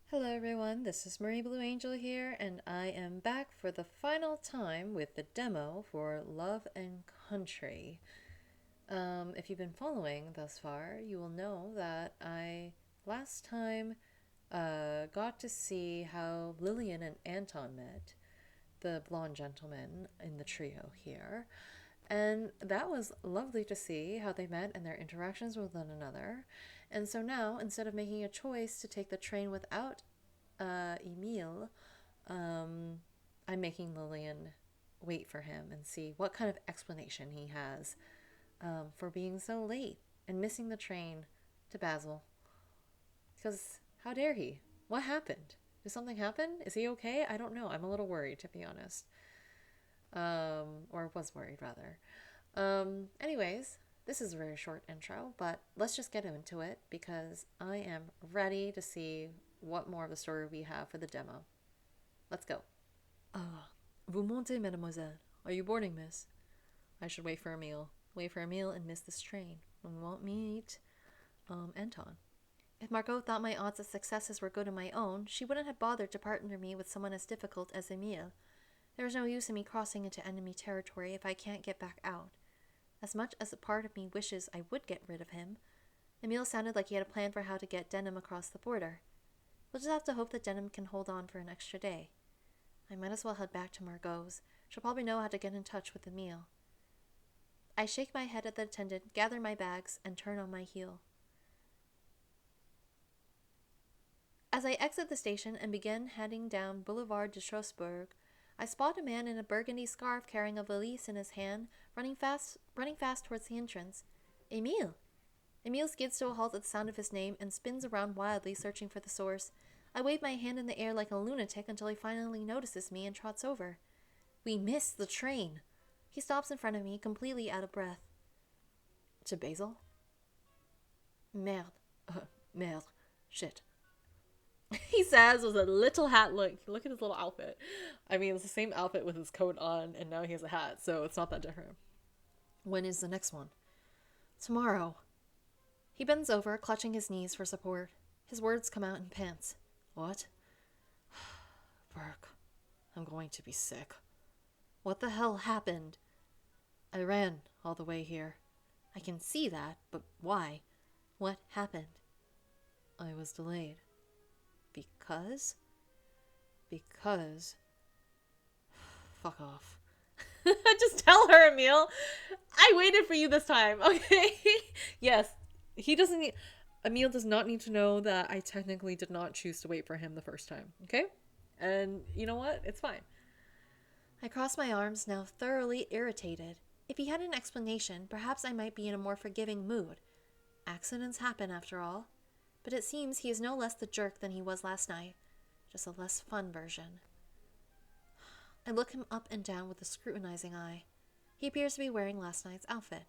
Hello everyone, this is Marie Blue Angel here, and I am back for the final time with the demo for Love and Country. If you've been following thus far, you will know that I last time got to see how Lillian and Anton met, the blonde gentleman in the trio here. And that was lovely to see how they met and their interactions with one another. And so now, instead of making a choice to take the train without Émile, I'm making Lillian wait for him and see what kind of explanation he has for being so late and missing the train to Basel. Because how dare he? What happened? Did something happen? Is he okay? I don't know. I'm a little worried, to be honest. Or was worried, rather. Anyways, this is a very short intro, but let's just get into it because I am ready to see what more of the story we have for the demo. Let's go. Ah, vous montez, mademoiselle. Are you boarding, miss? I should wait for Émile. Wait for Émile and miss this train. We won't meet, Anton. If Margot thought my odds of successes were good on my own, she wouldn't have bothered to partner me with someone as difficult as Émile. There is no use in me crossing into enemy territory if I can't get back out. As much as a part of me wishes I would get rid of him, Émile sounded like he had a plan for how to get Denham across the border. We'll just have to hope that Denham can hold on for an extra day. I might as well head back to Margot's. She'll probably know how to get in touch with Émile. I shake my head at the attendant, gather my bags, and turn on my heel. As I exit the station and begin heading down Boulevard de Strasbourg, I spot a man in a burgundy scarf carrying a valise in his hand, running fast towards the entrance. Émile! Émile skids to a halt at the sound of his name and spins around wildly, searching for the source. I wave my hand in the air like a lunatic until he finally notices me and trots over. We missed the train! He stops in front of me, completely out of breath. To Basel? Merde. Merde. Shit. He says with a little hat look. Look at his little outfit. I mean, it's the same outfit with his coat on, and now he has a hat, so it's not that different. When is the next one? Tomorrow. He bends over, clutching his knees for support. His words come out in pants. What? Burke, I'm going to be sick. What the hell happened? I ran all the way here. I can see that, but why? What happened? I was delayed. Because? Because. Fuck off. Just tell her, Émile. I waited for you this time, okay? Yes, he doesn't need. Émile does not need to know that I technically did not choose to wait for him the first time, okay? And you know what? It's fine. I cross my arms, now thoroughly irritated. If he had an explanation, perhaps I might be in a more forgiving mood. Accidents happen, after all. But it seems he is no less the jerk than he was last night. Just a less fun version. I look him up and down with a scrutinizing eye. He appears to be wearing last night's outfit.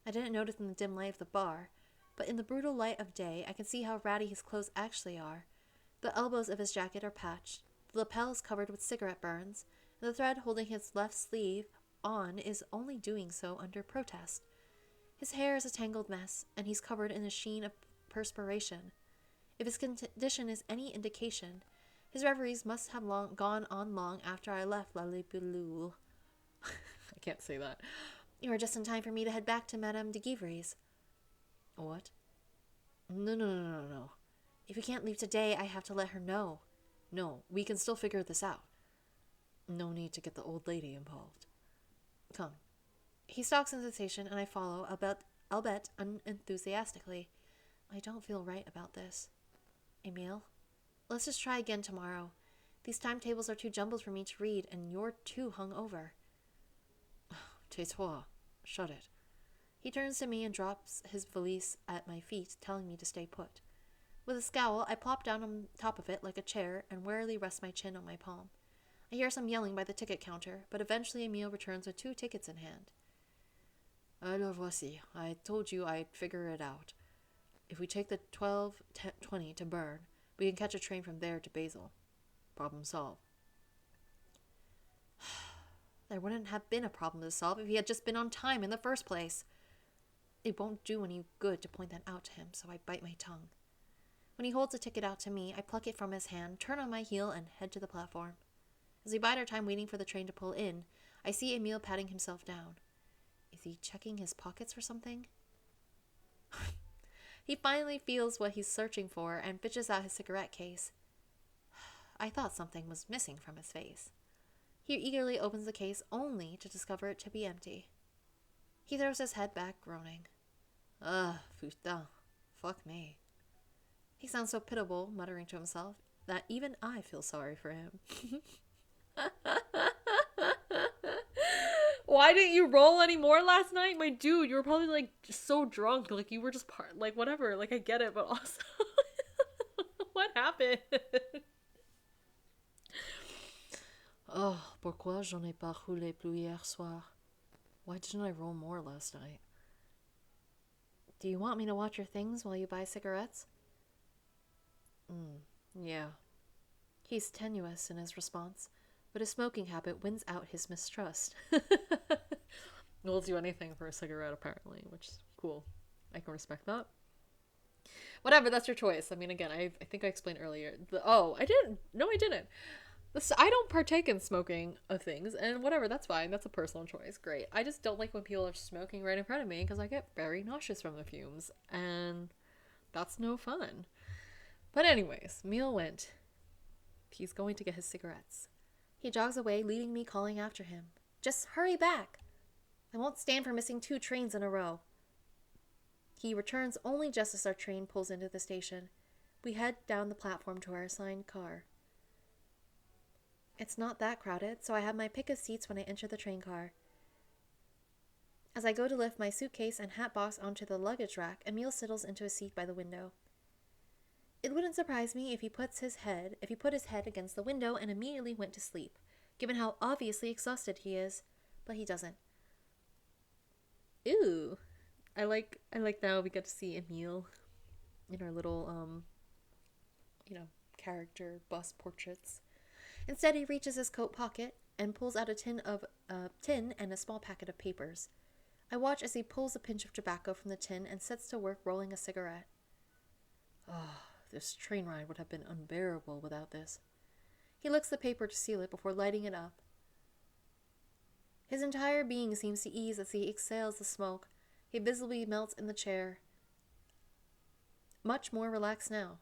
I didn't notice in the dim light of the bar, but in the brutal light of day I can see how ratty his clothes actually are. The elbows of his jacket are patched, the lapel is covered with cigarette burns, and the thread holding his left sleeve on is only doing so under protest. His hair is a tangled mess, and he's covered in a sheen of perspiration. If his condition is any indication, his reveries must have gone on long after I left La Lipoulou. I can't say that. You are just in time for me to head back to Madame de Givry's. What? No. If we can't leave today, I have to let her know. No, we can still figure this out. No need to get the old lady involved. Come. He stalks into the station, and I follow, albeit unenthusiastically. I don't feel right about this. Émile, let's just try again tomorrow. These timetables are too jumbled for me to read, and you're too hungover. Tais-toi. Shut it. He turns to me and drops his valise at my feet, telling me to stay put. With a scowl, I plop down on top of it like a chair and warily rest my chin on my palm. I hear some yelling by the ticket counter, but eventually Émile returns with 2 tickets in hand. Alors voici. I told you I'd figure it out. If we take the 12:20 to Bern, we can catch a train from there to Basel. Problem solved. There wouldn't have been a problem to solve if he had just been on time in the first place. It won't do any good to point that out to him, so I bite my tongue. When he holds a ticket out to me, I pluck it from his hand, turn on my heel, and head to the platform. As we bide our time waiting for the train to pull in, I see Émile patting himself down. Is he checking his pockets for something? He finally feels what he's searching for and fetches out his cigarette case. I thought something was missing from his face. He eagerly opens the case only to discover it to be empty. He throws his head back, groaning. Putain. Fuck me. He sounds so pitiable, muttering to himself, that even I feel sorry for him. Why didn't you roll anymore last night? My dude, you were probably like just so drunk. Like you were just like whatever. Like I get it, but also what happened? Oh, pourquoi j'en ai pas roulé plus hier soir? Why didn't I roll more last night? Do you want me to watch your things while you buy cigarettes? Yeah. He's tenuous in his response, but his smoking habit wins out his mistrust. We'll do anything for a cigarette, apparently, which is cool. I can respect that. Whatever, that's your choice. I mean, again, I think I explained earlier. I didn't. No, I didn't. I don't partake in smoking of things, and whatever, that's fine. That's a personal choice. Great. I just don't like when people are smoking right in front of me because I get very nauseous from the fumes, and that's no fun. But anyways, Émile went. He's going to get his cigarettes. He jogs away, leaving me calling after him. Just hurry back. I won't stand for missing 2 trains in a row. He returns only just as our train pulls into the station. We head down the platform to our assigned car. It's not that crowded, so I have my pick of seats when I enter the train car. As I go to lift my suitcase and hat box onto the luggage rack, Émile settles into a seat by the window. It wouldn't surprise me if he put his head against the window and immediately went to sleep, given how obviously exhausted he is, but he doesn't. Ooh. I like now we get to see Émile in our little character bust portraits. Instead, he reaches his coat pocket and pulls out a tin and a small packet of papers. I watch as he pulls a pinch of tobacco from the tin and sets to work rolling a cigarette. This train ride would have been unbearable without this. He licks the paper to seal it before lighting it up. His entire being seems to ease as he exhales the smoke. He visibly melts in the chair, much more relaxed now.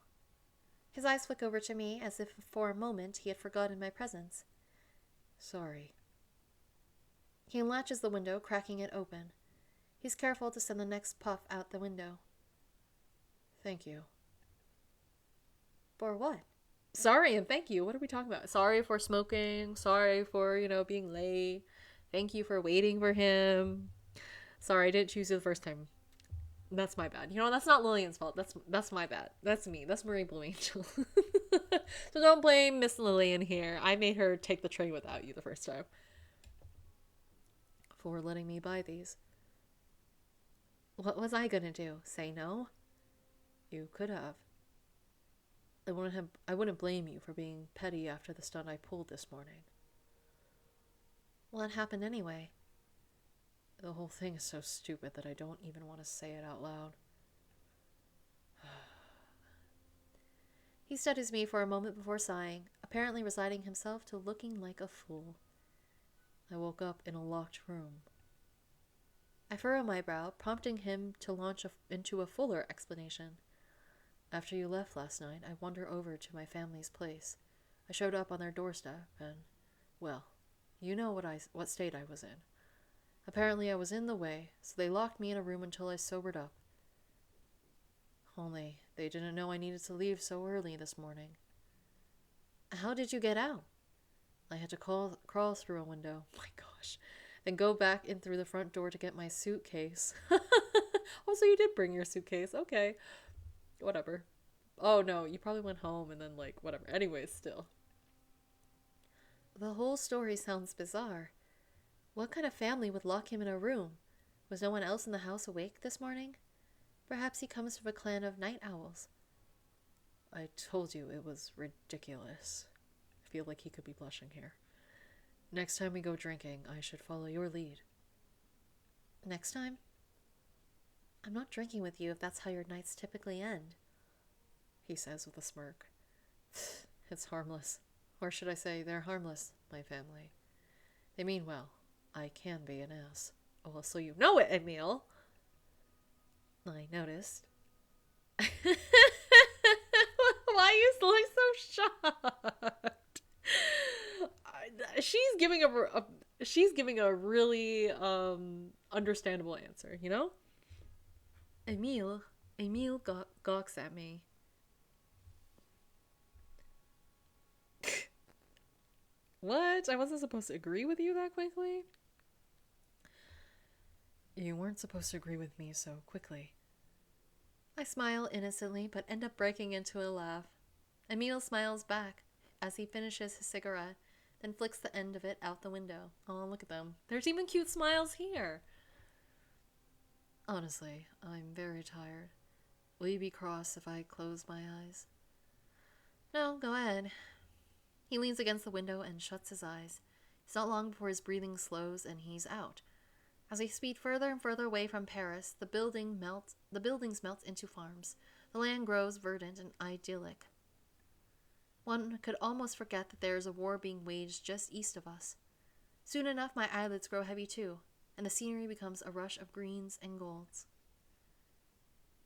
His eyes flick over to me as if for a moment he had forgotten my presence. Sorry. He unlatches the window, cracking it open. He's careful to send the next puff out the window. Thank you. For what? Sorry and thank you. What are we talking about? Sorry for smoking. Sorry for, being late. Thank you for waiting for him. Sorry, I didn't choose you the first time. That's my bad. That's not Lillian's fault. That's my bad. That's me. That's Marie Blue Angel. So don't blame Miss Lillian here. I made her take the train without you the first time. For letting me buy these. What was I gonna do? Say no? You could have. I wouldn't blame you for being petty after the stunt I pulled this morning. What happened anyway? The whole thing is so stupid that I don't even want to say it out loud. He studies me for a moment before sighing, apparently resigning himself to looking like a fool. I woke up in a locked room. I furrow my brow, prompting him to launch into a fuller explanation. After you left last night, I wandered over to my family's place. I showed up on their doorstep, and, well, you know what state I was in. Apparently I was in the way, so they locked me in a room until I sobered up. Only, they didn't know I needed to leave so early this morning. How did you get out? I had to crawl through a window. My gosh. Then go back in through the front door to get my suitcase. Also, you did bring your suitcase. Okay. Whatever. Oh, no, you probably went home and then, whatever. Anyways, still. The whole story sounds bizarre. What kind of family would lock him in a room? Was no one else in the house awake this morning? Perhaps he comes from a clan of night owls. I told you it was ridiculous. I feel like he could be blushing here. Next time we go drinking, I should follow your lead. Next time? I'm not drinking with you if that's how your nights typically end. he says with a smirk. It's harmless. Or should I say, they're harmless, my family. They mean well. I can be an ass. Oh, well, so you know it, Émile. I noticed. Why are you looking so shocked? She's giving a really understandable answer, you know? Émile gawks at me. What? I wasn't supposed to agree with you that quickly? You weren't supposed to agree with me so quickly. I smile innocently, but end up breaking into a laugh. Émile smiles back as he finishes his cigarette, then flicks the end of it out the window. Oh, look at them. There's even cute smiles here. Honestly, I'm very tired. Will you be cross if I close my eyes? No, go ahead. He leans against the window and shuts his eyes. It's not long before his breathing slows and he's out. As we speed further and further away from Paris, the buildings melt into farms. The land grows verdant and idyllic. One could almost forget that there is a war being waged just east of us. Soon enough, my eyelids grow heavy too, and the scenery becomes a rush of greens and golds.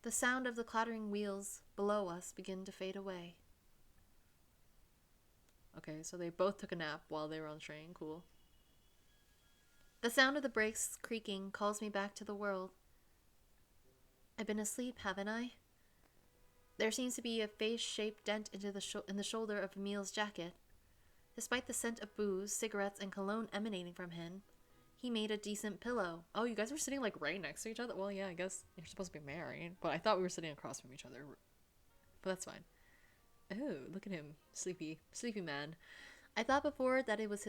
The sound of the clattering wheels below us begin to fade away. Okay, so they both took a nap while they were on the train. Cool. The sound of the brakes creaking calls me back to the world. I've been asleep, haven't I? There seems to be a face-shaped dent in the shoulder of Émile's jacket. Despite the scent of booze, cigarettes, and cologne emanating from him, he made a decent pillow. Oh, you guys were sitting like right next to each other? Well, yeah, I guess you're supposed to be married, but I thought we were sitting across from each other. But that's fine. Oh, look at him. Sleepy man. I thought before that it was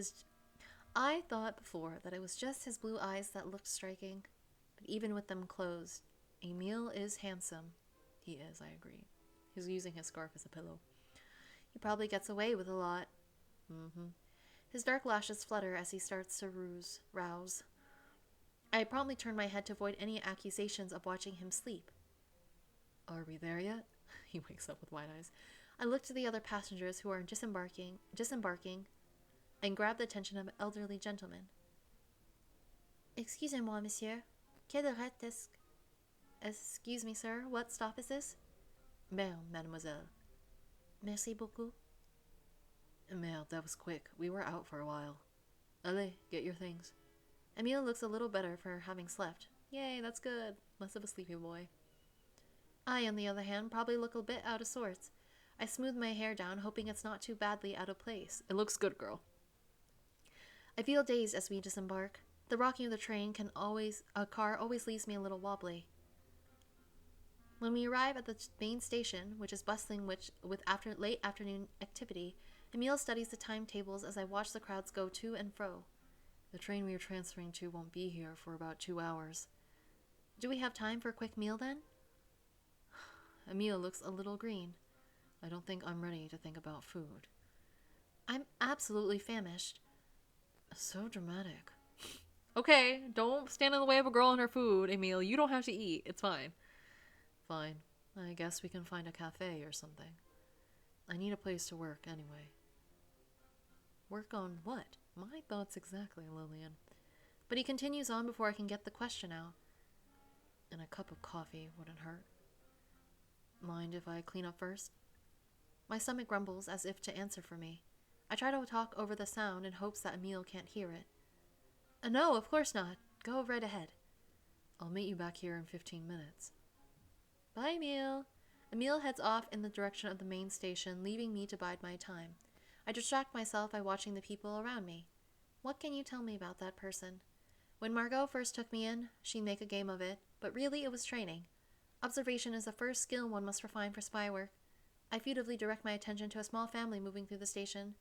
just his blue eyes that looked striking. But even with them closed, Émile is handsome. He is, I agree. He's using his scarf as a pillow. He probably gets away with a lot. His dark lashes flutter as he starts to rouse. I promptly turn my head to avoid any accusations of watching him sleep. Are we there yet? He wakes up with wide eyes. I look to the other passengers who are disembarking, and grab the attention of an elderly gentleman. Excusez-moi, monsieur. Quelle heure est-ce? Excuse me, sir. What stop is this? Merde, mademoiselle. Merci beaucoup. Merde, that was quick. We were out for a while. Allez, get your things. Émile looks a little better for having slept. Yay, that's good. Less of a sleepy boy. I, on the other hand, probably look a bit out of sorts. I smooth my hair down, hoping it's not too badly out of place. It looks good, girl. I feel dazed as we disembark. The rocking of the car always leaves me a little wobbly. When we arrive at the main station, which is bustling with late afternoon activity, Émile studies the timetables as I watch the crowds go to and fro. The train we are transferring to won't be here for about 2 hours. Do we have time for a quick meal then? Émile looks a little green. I don't think I'm ready to think about food. I'm absolutely famished. So dramatic. Okay, don't stand in the way of a girl and her food, Émile. You don't have to eat. It's fine. Fine. I guess we can find a cafe or something. I need a place to work anyway. Work on what? My thoughts exactly, Lillian. But he continues on before I can get the question out. And a cup of coffee wouldn't hurt. Mind if I clean up first? My stomach grumbles as if to answer for me. I try to talk over the sound in hopes that Émile can't hear it. No, of course not. Go right ahead. I'll meet you back here in 15 minutes. Bye, Émile. Émile heads off in the direction of the main station, leaving me to bide my time. I distract myself by watching the people around me. What can you tell me about that person? When Margot first took me in, she'd make a game of it, but really it was training. Observation is the first skill one must refine for spy work. I furtively direct my attention to a small family moving through the station.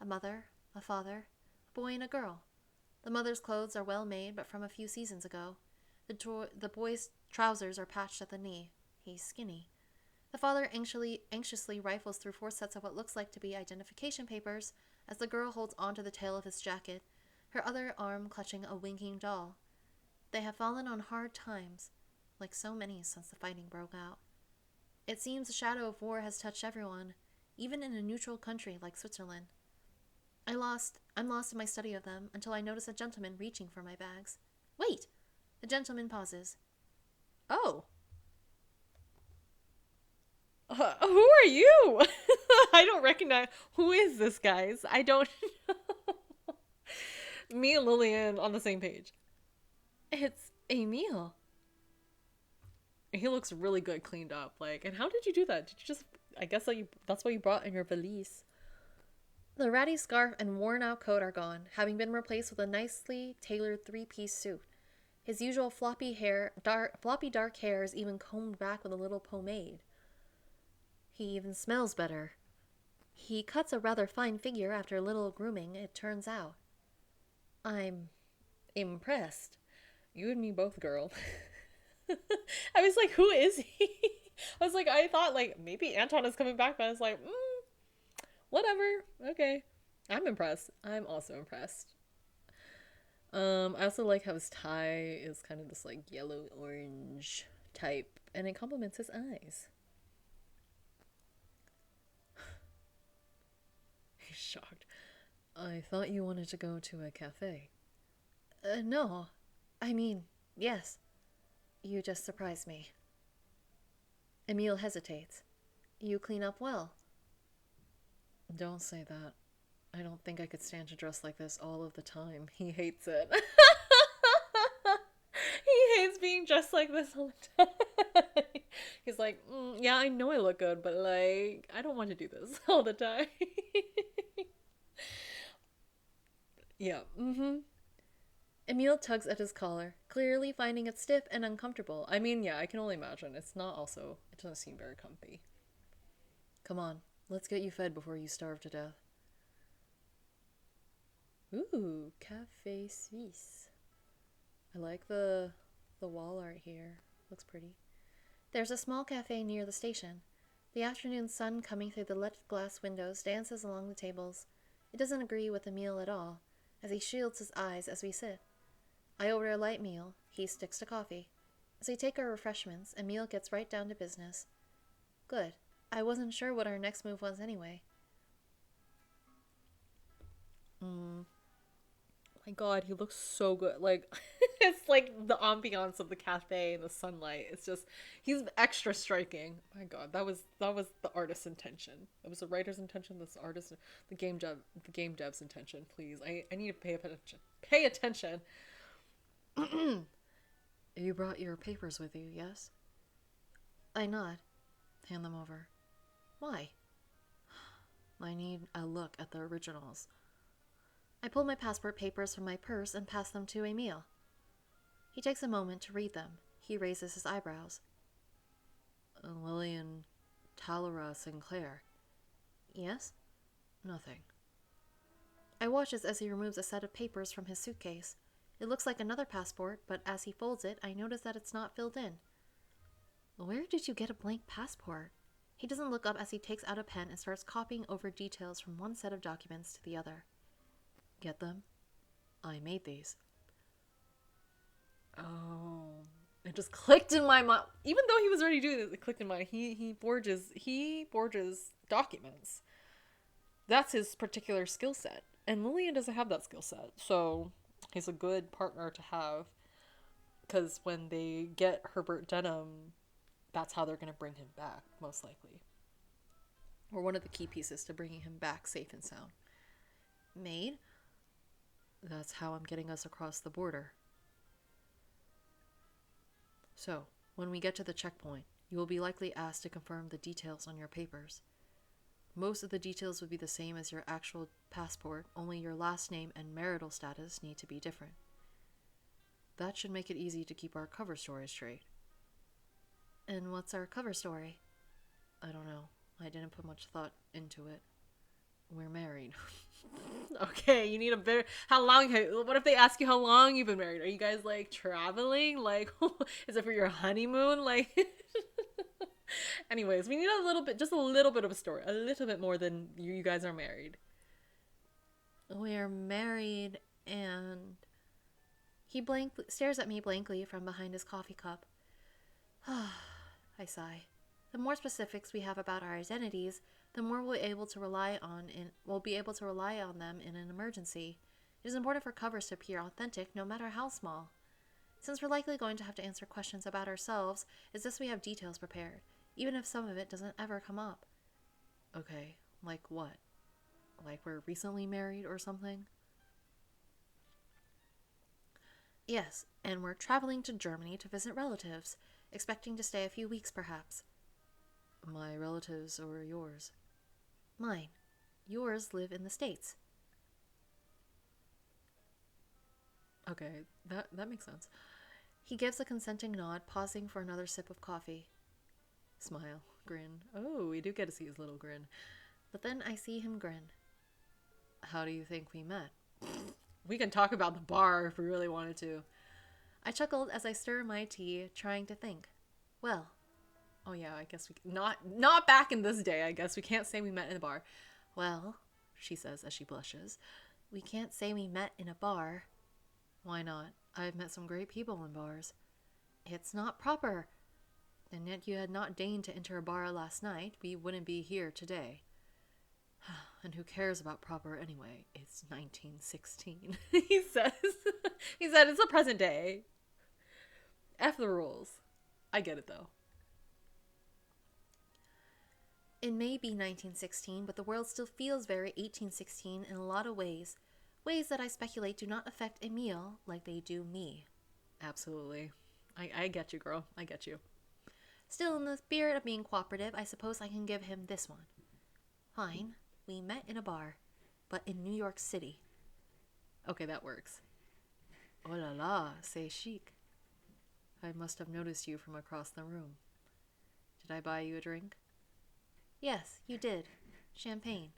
A mother, a father, a boy and a girl. The mother's clothes are well made, but from a few seasons ago. The boy's trousers are patched at the knee. He's skinny. The father anxiously rifles through 4 sets of what looks like to be identification papers as the girl holds onto the tail of his jacket, her other arm clutching a winking doll. They have fallen on hard times, like so many since the fighting broke out. It seems the shadow of war has touched everyone, even in a neutral country like Switzerland. I'm lost in my study of them until I notice a gentleman reaching for my bags. Wait! The gentleman pauses. Oh. Who are you? I don't recognize. Who is this, guys? I don't. Me and Lillian on the same page. It's Émile. He looks really good cleaned up. Like, and how did you do that? Did you just, I guess that's what you brought in your valise. The ratty scarf and worn out coat are gone, having been replaced with a nicely tailored three-piece suit. His usual floppy dark hair is even combed back with a little pomade. He even smells better. He cuts a rather fine figure after a little grooming, it turns out. I'm impressed. You and me both, girl. I was like, who is he? I was like, I thought like maybe Anton is coming back, but I was like, whatever. Okay. I'm impressed. I'm also impressed. I also like how his tie is kind of this like yellow orange type, and it complements his eyes. He's shocked. I thought you wanted to go to a cafe. No. I mean, yes. You just surprised me. Émile hesitates. You clean up well. Don't say that. I don't think I could stand to dress like this all of the time. He hates it. He hates being dressed like this all the time. He's like, yeah, I know I look good, but like, I don't want to do this all the time. Yeah, Émile tugs at his collar, clearly finding it stiff and uncomfortable. I mean, yeah, I can only imagine. It doesn't seem very comfy. Come on, let's get you fed before you starve to death. Ooh, Café Suisse. I like the wall art here. Looks pretty. There's a small cafe near the station. The afternoon sun coming through the lit glass windows dances along the tables. It doesn't agree with the meal at all, as he shields his eyes as we sit. I order a light meal. He sticks to coffee. As we take our refreshments, Émile gets right down to business. Good. I wasn't sure what our next move was anyway. My God, he looks so good. Like, it's like the ambiance of the cafe and the sunlight. It's just, he's extra striking. My God, that was the artist's intention. It was the writer's intention. This artist, the game dev's intention. Please, I need to pay attention. Pay attention. You brought your papers with you, yes? I nod. Hand them over. Why? I need a look at the originals. I pull my passport papers from my purse and pass them to Émile. He takes a moment to read them. He raises his eyebrows. Lillian Talera Sinclair. Yes? Nothing. I watch as he removes a set of papers from his suitcase. It looks like another passport, but as he folds it, I notice that it's not filled in. Where did you get a blank passport? He doesn't look up as he takes out a pen and starts copying over details from one set of documents to the other. Get them? I made these. Oh, it just clicked in my mind. Even though he was already doing it, it clicked in my mind. He forges documents. That's his particular skill set. And Lillian doesn't have that skill set. So he's a good partner to have. Because when they get Herbert Denham, that's how they're going to bring him back, most likely. Or one of the key pieces to bringing him back safe and sound. Maid? That's how I'm getting us across the border. So, when we get to the checkpoint, you will be likely asked to confirm the details on your papers. Most of the details would be the same as your actual passport, only your last name and marital status need to be different. That should make it easy to keep our cover story straight. And what's our cover story? I don't know. I didn't put much thought into it. We're married. Okay, you need a better... How long... What if they ask you how long you've been married? Are you guys, like, traveling? Like, is it for your honeymoon? Like... Anyways, we need just a little bit of a story. A little bit more than you guys are married. We're married and... He stares at me blankly from behind his coffee cup. I sigh. The more specifics we have about our identities, the more we'll be able to rely on them in an emergency. It is important for covers to appear authentic, no matter how small. Since we're likely going to have to answer questions about ourselves, it's best we have details prepared, even if some of it doesn't ever come up. Okay, like what? Like we're recently married or something? Yes, and we're traveling to Germany to visit relatives, expecting to stay a few weeks perhaps. My relatives or yours? Mine. Yours live in the States. Okay, that makes sense. He gives a consenting nod, pausing for another sip of coffee. Smile, grin. Oh, we do get to see his little grin. But then I see him grin. How do you think we met? We can talk about the bar if we really wanted to. I chuckled as I stir my tea, trying to think. Well, oh yeah, I guess we not back in this day. I guess we can't say we met in a bar. Well, she says as she blushes, we can't say we met in a bar. Why not? I've met some great people in bars. It's not proper. And yet you had not deigned to enter a bar last night, we wouldn't be here today. And who cares about proper anyway? It's 1916. He says. He said it's the present day. F the rules. I get it though. It may be 1916, but the world still feels very 1816 in a lot of ways. Ways that I speculate do not affect Émile like they do me. Absolutely. I get you, girl. I get you. Still, in the spirit of being cooperative, I suppose I can give him this one. Fine. We met in a bar, but in New York City. Okay, that works. Oh la la, c'est chic. I must have noticed you from across the room. Did I buy you a drink? Yes, you did. Champagne.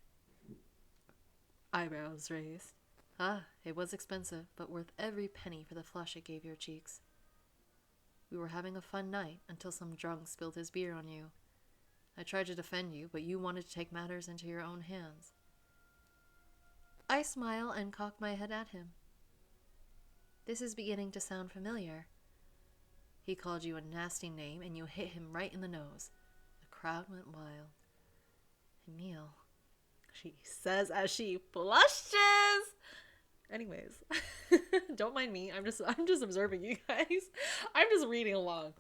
Eyebrows raised. Ah, it was expensive, but worth every penny for the flush it gave your cheeks. We were having a fun night until some drunk spilled his beer on you. I tried to defend you, but you wanted to take matters into your own hands. I smile and cock my head at him. This is beginning to sound familiar. He called you a nasty name, and you hit him right in the nose. The crowd went wild. Émile, she says as she blushes. Anyways, don't mind me. I'm just observing you guys. I'm just reading along.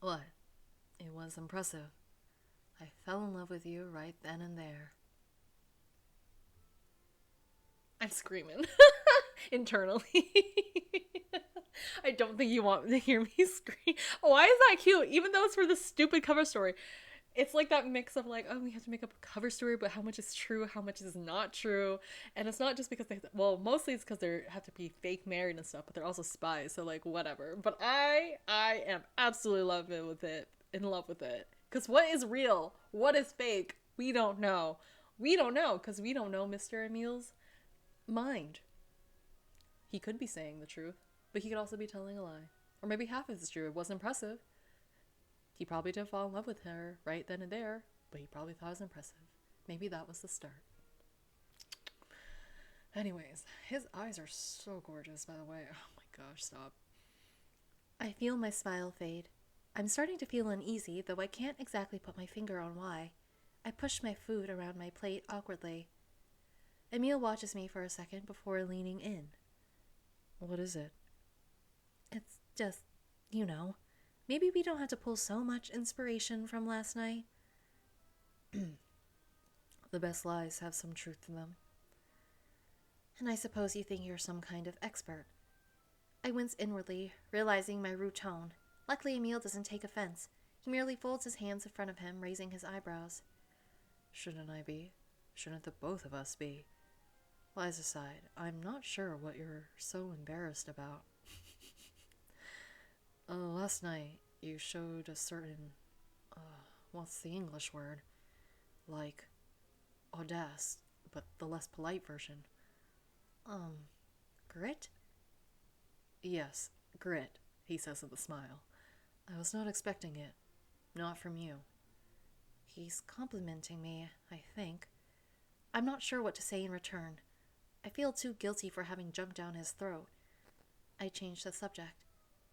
What? It was impressive. I fell in love with you right then and there. I'm screaming internally. I don't think you want to hear me scream. Why is that cute? Even though it's for this stupid cover story. It's like that mix of like, oh, we have to make up a cover story, but how much is true, how much is not true. And it's not just because mostly it's because they have to be fake married and stuff, but they're also spies, so like whatever. But I am absolutely in love with it. Because what is real? What is fake? We don't know. We don't know because we don't know Mr. Émile's mind. He could be saying the truth, but he could also be telling a lie. Or maybe half of it's true. It was impressive. He probably did fall in love with her right then and there, but he probably thought it was impressive. Maybe that was the start. Anyways, his eyes are so gorgeous, by the way. Oh my gosh, stop. I feel my smile fade. I'm starting to feel uneasy, though I can't exactly put my finger on why. I push my food around my plate awkwardly. Émile watches me for a second before leaning in. What is it? It's just, you know, maybe we don't have to pull so much inspiration from last night. The best lies have some truth to them. And I suppose you think you're some kind of expert. I wince inwardly, realizing my rude tone. Luckily, Émile doesn't take offense. He merely folds his hands in front of him, raising his eyebrows. Shouldn't I be? Shouldn't the both of us be? Lies aside, I'm not sure what you're so embarrassed about. Last night, you showed a certain, what's the English word? Like, audace, but the less polite version. Grit? Yes, grit, he says with a smile. I was not expecting it. Not from you. He's complimenting me, I think. I'm not sure what to say in return. I feel too guilty for having jumped down his throat. I changed the subject.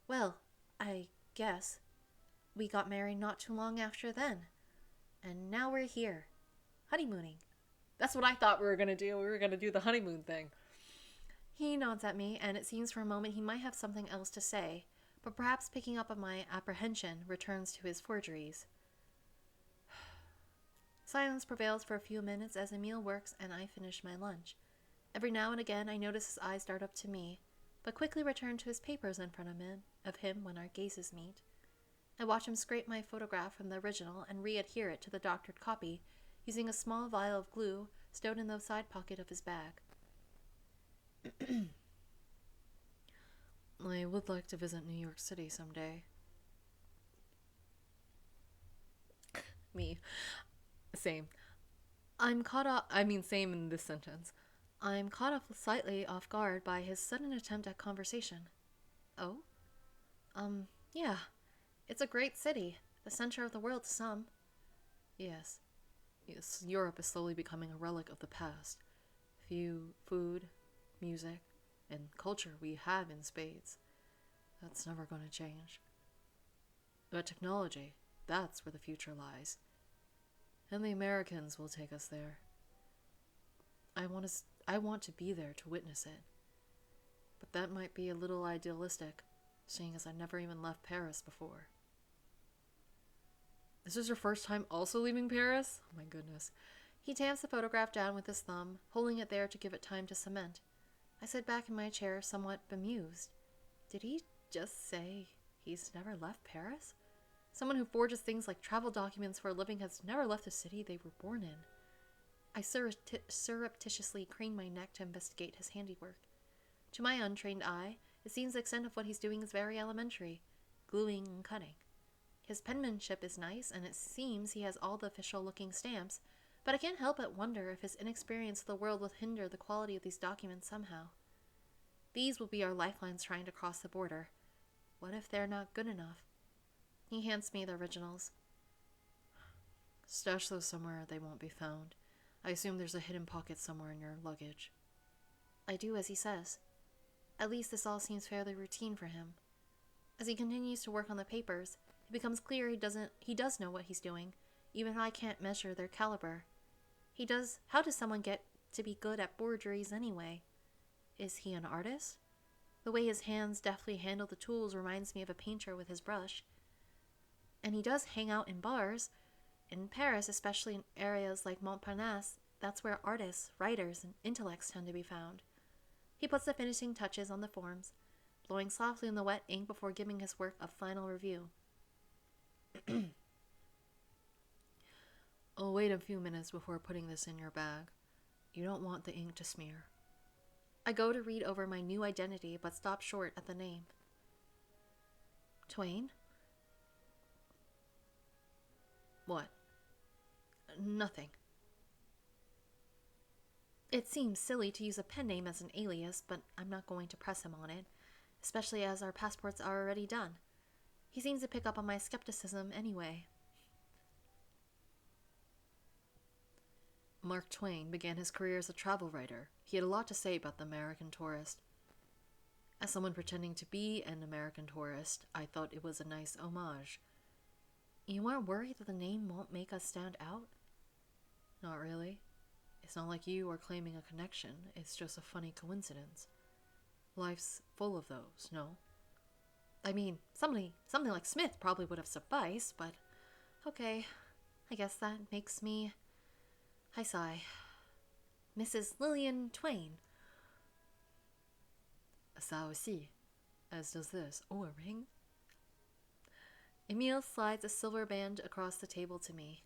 Well, I guess. We got married not too long after then. And now we're here, honeymooning. That's what I thought we were going to do. We were going to do the honeymoon thing. He nods at me, and it seems for a moment he might have something else to say, but perhaps picking up on my apprehension, returns to his forgeries. Silence prevails for a few minutes as Émile works and I finish my lunch. Every now and again I notice his eyes dart up to me, but quickly return to his papers in front of him when our gazes meet. I watch him scrape my photograph from the original and re-adhere it to the doctored copy, using a small vial of glue stowed in the side pocket of his bag. I would like to visit New York City someday. Me. Same. Same in this sentence. I'm caught off slightly off guard by his sudden attempt at conversation. Oh? Yeah. It's a great city. The center of the world to some. Yes. Yes, Europe is slowly becoming a relic of the past. Few food, music, and culture we have in spades. That's never going to change. But technology, that's where the future lies. And the Americans will take us there. I want to be there to witness it. But that might be a little idealistic, seeing as I've never even left Paris before. This is your first time also leaving Paris? Oh my goodness. He tamps the photograph down with his thumb, holding it there to give it time to cement. I sit back in my chair, somewhat bemused. Did he just say he's never left Paris? Someone who forges things like travel documents for a living has never left the city they were born in. I surreptitiously crane my neck to investigate his handiwork. To my untrained eye, it seems the extent of what he's doing is very elementary, gluing and cutting. His penmanship is nice, and it seems he has all the official-looking stamps, but I can't help but wonder if his inexperience of the world will hinder the quality of these documents somehow. These will be our lifelines trying to cross the border. What if they're not good enough? He hands me the originals. Stash those somewhere they won't be found. I assume there's a hidden pocket somewhere in your luggage. I do as he says. At least this all seems fairly routine for him. As he continues to work on the papers, it becomes clear he does know what he's doing, even if I can't measure their caliber. How does someone get to be good at forgeries anyway? Is he an artist? The way his hands deftly handle the tools reminds me of a painter with his brush. And he does hang out in bars. In Paris, especially in areas like Montparnasse, that's where artists, writers, and intellects tend to be found. He puts the finishing touches on the forms, blowing softly in the wet ink before giving his work a final review. I'll wait a few minutes before putting this in your bag. You don't want the ink to smear. I go to read over my new identity, but stop short at the name. Twain? What? Nothing. It seems silly to use a pen name as an alias, but I'm not going to press him on it, especially as our passports are already done. He seems to pick up on my skepticism anyway. Mark Twain began his career as a travel writer. He had a lot to say about the American tourist. As someone pretending to be an American tourist, I thought it was a nice homage. You aren't worried that the name won't make us stand out? Not really. It's not like you are claiming a connection. It's just a funny coincidence. Life's full of those, no? I mean, something like Smith probably would have sufficed, but okay. I guess that makes me... I sigh. Mrs. Lillian Twain. Ça aussi. As does this. Oh, a ring? Émile slides a silver band across the table to me.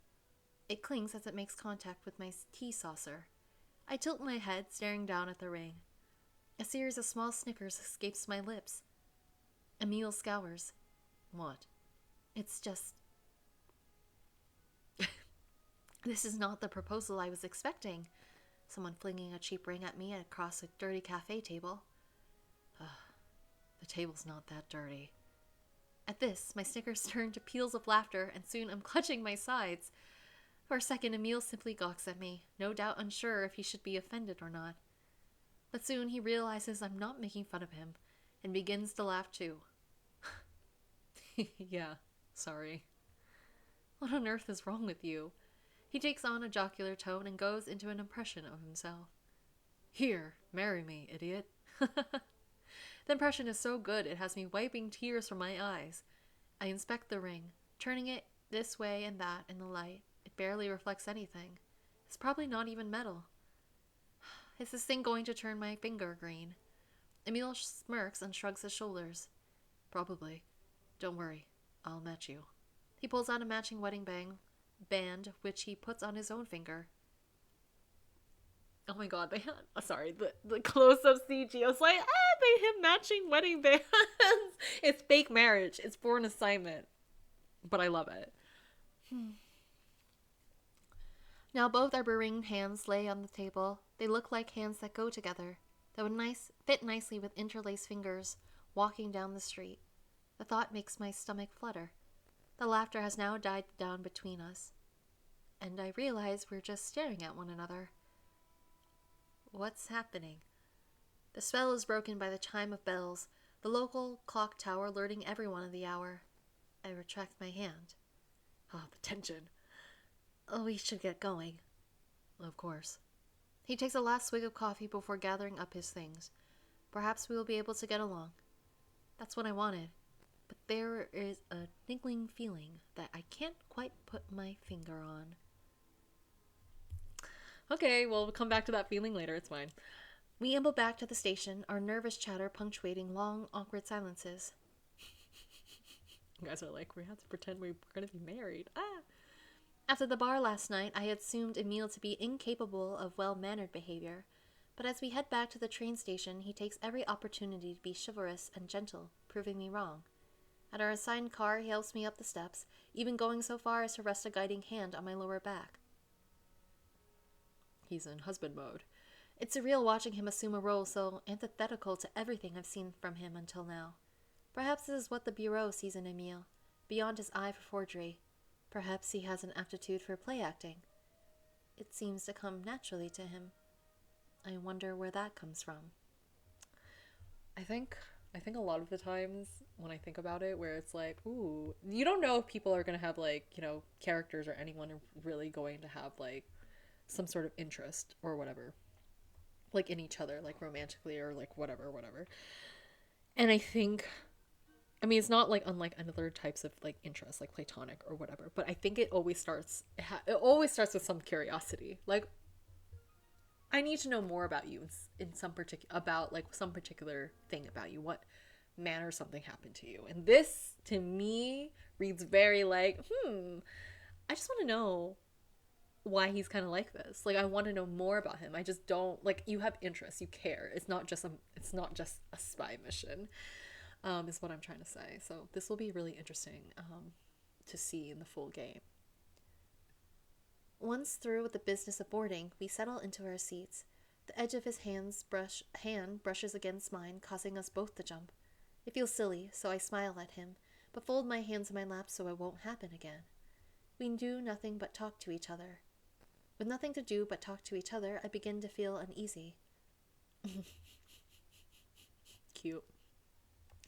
It clings as it makes contact with my tea saucer. I tilt my head, staring down at the ring. A series of small snickers escapes my lips. Émile scours. What? It's just... This is not the proposal I was expecting. Someone flinging a cheap ring at me across a dirty cafe table. The table's not that dirty. At this, my snickers turn to peals of laughter, and soon I'm clutching my sides. For a second, Émile simply gawks at me, no doubt unsure if he should be offended or not. But soon he realizes I'm not making fun of him, and begins to laugh too. Yeah, Sorry. What on earth is wrong with you? He takes on a jocular tone and goes into an impression of himself. Here, marry me, idiot. The impression is so good it has me wiping tears from my eyes. I inspect the ring, turning it this way and that in the light. It barely reflects anything. It's probably not even metal. Is this thing going to turn my finger green? Émile smirks and shrugs his shoulders. Probably. Don't worry, I'll match you. He pulls out a matching wedding band, which he puts on his own finger. Oh my god, they had, the close-up CG. I was like, they have matching wedding bands. It's fake marriage. It's for an assignment. But I love it. Now both our beringed hands lay on the table. They look like hands that go together, that would fit nicely with interlaced fingers walking down the street. The thought makes my stomach flutter. The laughter has now died down between us, and I realize we're just staring at one another. What's happening? The spell is broken by the chime of bells, the local clock tower alerting everyone of the hour. I retract my hand. Oh, the tension. Oh, we should get going. Of course. He takes a last swig of coffee before gathering up his things. Perhaps we will be able to get along. That's what I wanted. But there is a niggling feeling that I can't quite put my finger on. Okay, well, we'll come back to that feeling later. It's fine. We amble back to the station, our nervous chatter punctuating long, awkward silences. You guys are like, we have to pretend we're going to be married. After the bar last night, I had assumed Émile to be incapable of well-mannered behavior. But as we head back to the train station, he takes every opportunity to be chivalrous and gentle, proving me wrong. At our assigned car, he helps me up the steps, even going so far as to rest a guiding hand on my lower back. He's in husband mode. It's surreal watching him assume a role so antithetical to everything I've seen from him until now. Perhaps this is what the Bureau sees in Émile, beyond his eye for forgery. Perhaps he has an aptitude for play acting. It seems to come naturally to him. I wonder where that comes from. I think a lot of the times when I think about it, where it's like, ooh, you don't know if people are going to have, like, you know, characters or anyone are really going to have, like, some sort of interest or whatever, like, in each other, like, romantically or, like, whatever. And I think, I mean, it's not, like, unlike other types of, like, interest, like platonic or whatever, but I think it always starts with some curiosity. Like, I need to know more about you in some particular thing about you. What manner something happened to you. And this, to me, reads very like, I just want to know why he's kind of like this. Like, I want to know more about him. I just don't, like, you have interests, you care. It's not just a spy mission, is what I'm trying to say. So this will be really interesting to see in the full game. Once through with the business of boarding, we settle into our seats. The edge of his hand brushes against mine, causing us both to jump. It feels silly, so I smile at him, but fold my hands in my lap so it won't happen again. We do nothing but talk to each other. With nothing to do but talk to each other, I begin to feel uneasy. Cute.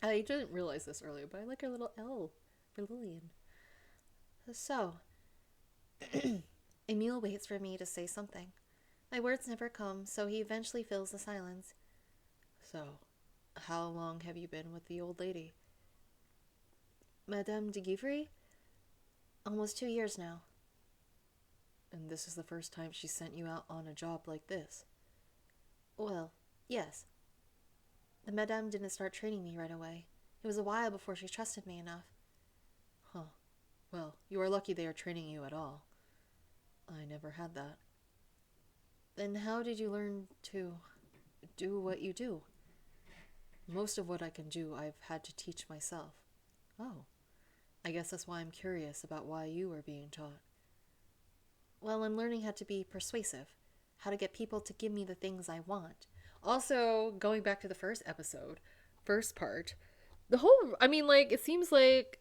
I didn't realize this earlier, but I like her little L for Lillian. So, Émile waits for me to say something. My words never come, so he eventually fills the silence. So, how long have you been with the old lady? Madame de Givry? Almost 2 years now. And this is the first time she sent you out on a job like this? Well, yes. The Madame didn't start training me right away. It was a while before she trusted me enough. Huh. Well, you are lucky they are training you at all. I never had that. Then how did you learn to do what you do? Most of what I can do, I've had to teach myself. Oh. I guess that's why I'm curious about why you are being taught. Well, I'm learning how to be persuasive, how to get people to give me the things I want. Also, going back to the first part, it seems like,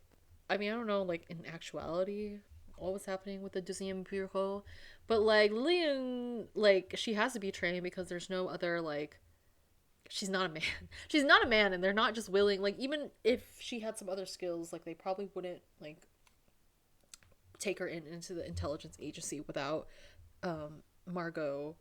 I don't know, like, in actuality, what was happening with the Deuxième Bureau, but, like, Lillian, like, she has to be trained because there's no other, like, she's not a man. She's not a man, and they're not just willing, like, even if she had some other skills, like, they probably wouldn't, like, take her into the intelligence agency without Margot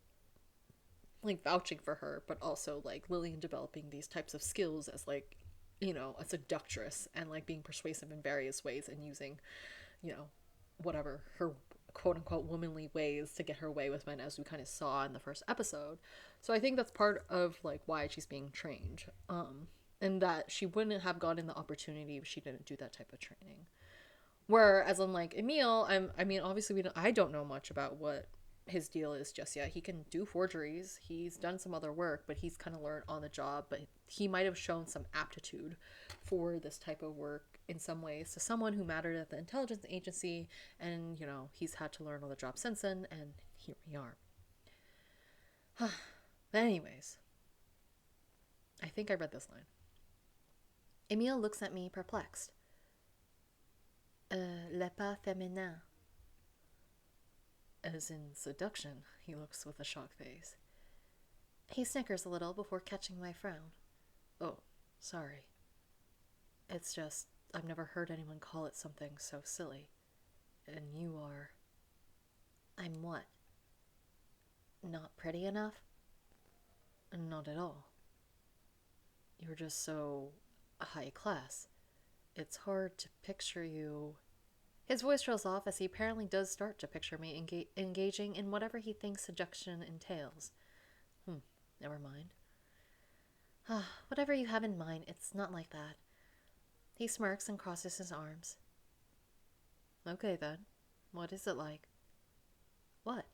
like vouching for her, but also like Lillian developing these types of skills as like, you know, a seductress and like being persuasive in various ways and using, you know, whatever her quote unquote womanly ways to get her way with men, as we kind of saw in the first episode. So I think that's part of like why she's being trained. And that she wouldn't have gotten the opportunity if she didn't do that type of training. Whereas unlike Émile, I mean, obviously I don't know much about what his deal is just yet. He can do forgeries. He's done some other work, but he's kind of learned on the job. But he might have shown some aptitude for this type of work in some ways to someone who mattered at the intelligence agency. And, you know, he's had to learn on the job since then. And here we are. But anyways, I think I read this line. Émile looks at me perplexed. Le pas féminin. As in seduction, he looks with a shocked face. He snickers a little before catching my frown. Oh, sorry. It's just, I've never heard anyone call it something so silly. And you are... I'm what? Not pretty enough? Not at all. You're just so high class. It's hard to picture you... His voice trails off as he apparently does start to picture me engaging in whatever he thinks seduction entails. Never mind. Whatever you have in mind, it's not like that. He smirks and crosses his arms. Okay then. What is it like? What?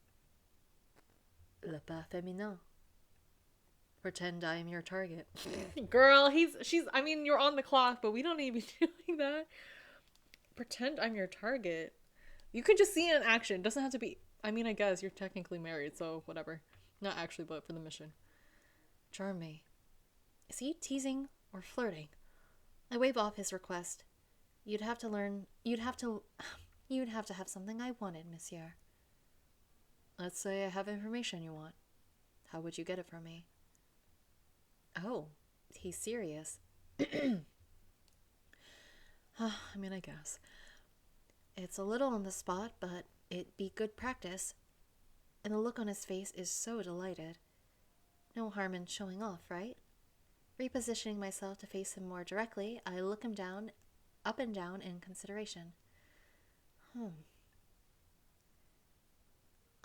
Le pas féminin. Pretend I am your target. Girl, I mean, you're on the clock, but we don't need to be doing that. Pretend I'm your target. You can just see it in action. It doesn't have to be... I mean, I guess you're technically married, so whatever. Not actually, but for the mission. Charm me. Is he teasing or flirting? I wave off his request. You'd have to have something I wanted, monsieur. Let's say I have information you want. How would you get it from me? Oh, he's serious. I mean, I guess. It's a little on the spot, but it'd be good practice. And the look on his face is so delighted. No harm in showing off, right? Repositioning myself to face him more directly, I look him up and down in consideration.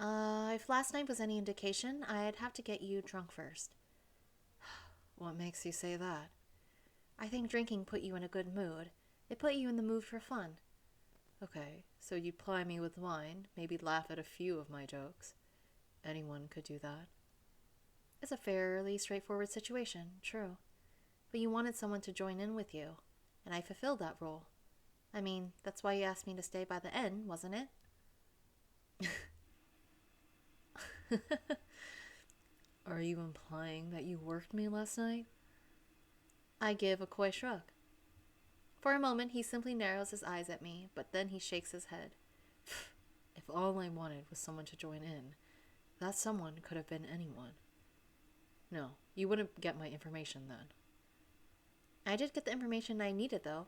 If last night was any indication, I'd have to get you drunk first. What makes you say that? I think drinking put you in a good mood. It put you in the mood for fun. Okay, so you'd ply me with wine, maybe laugh at a few of my jokes. Anyone could do that. It's a fairly straightforward situation, true. But you wanted someone to join in with you, and I fulfilled that role. I mean, that's why you asked me to stay by the end, wasn't it? Are you implying that you worked me last night? I give a coy shrug. For a moment, he simply narrows his eyes at me, but then he shakes his head. If all I wanted was someone to join in, that someone could have been anyone. No, you wouldn't get my information then. I did get the information I needed, though.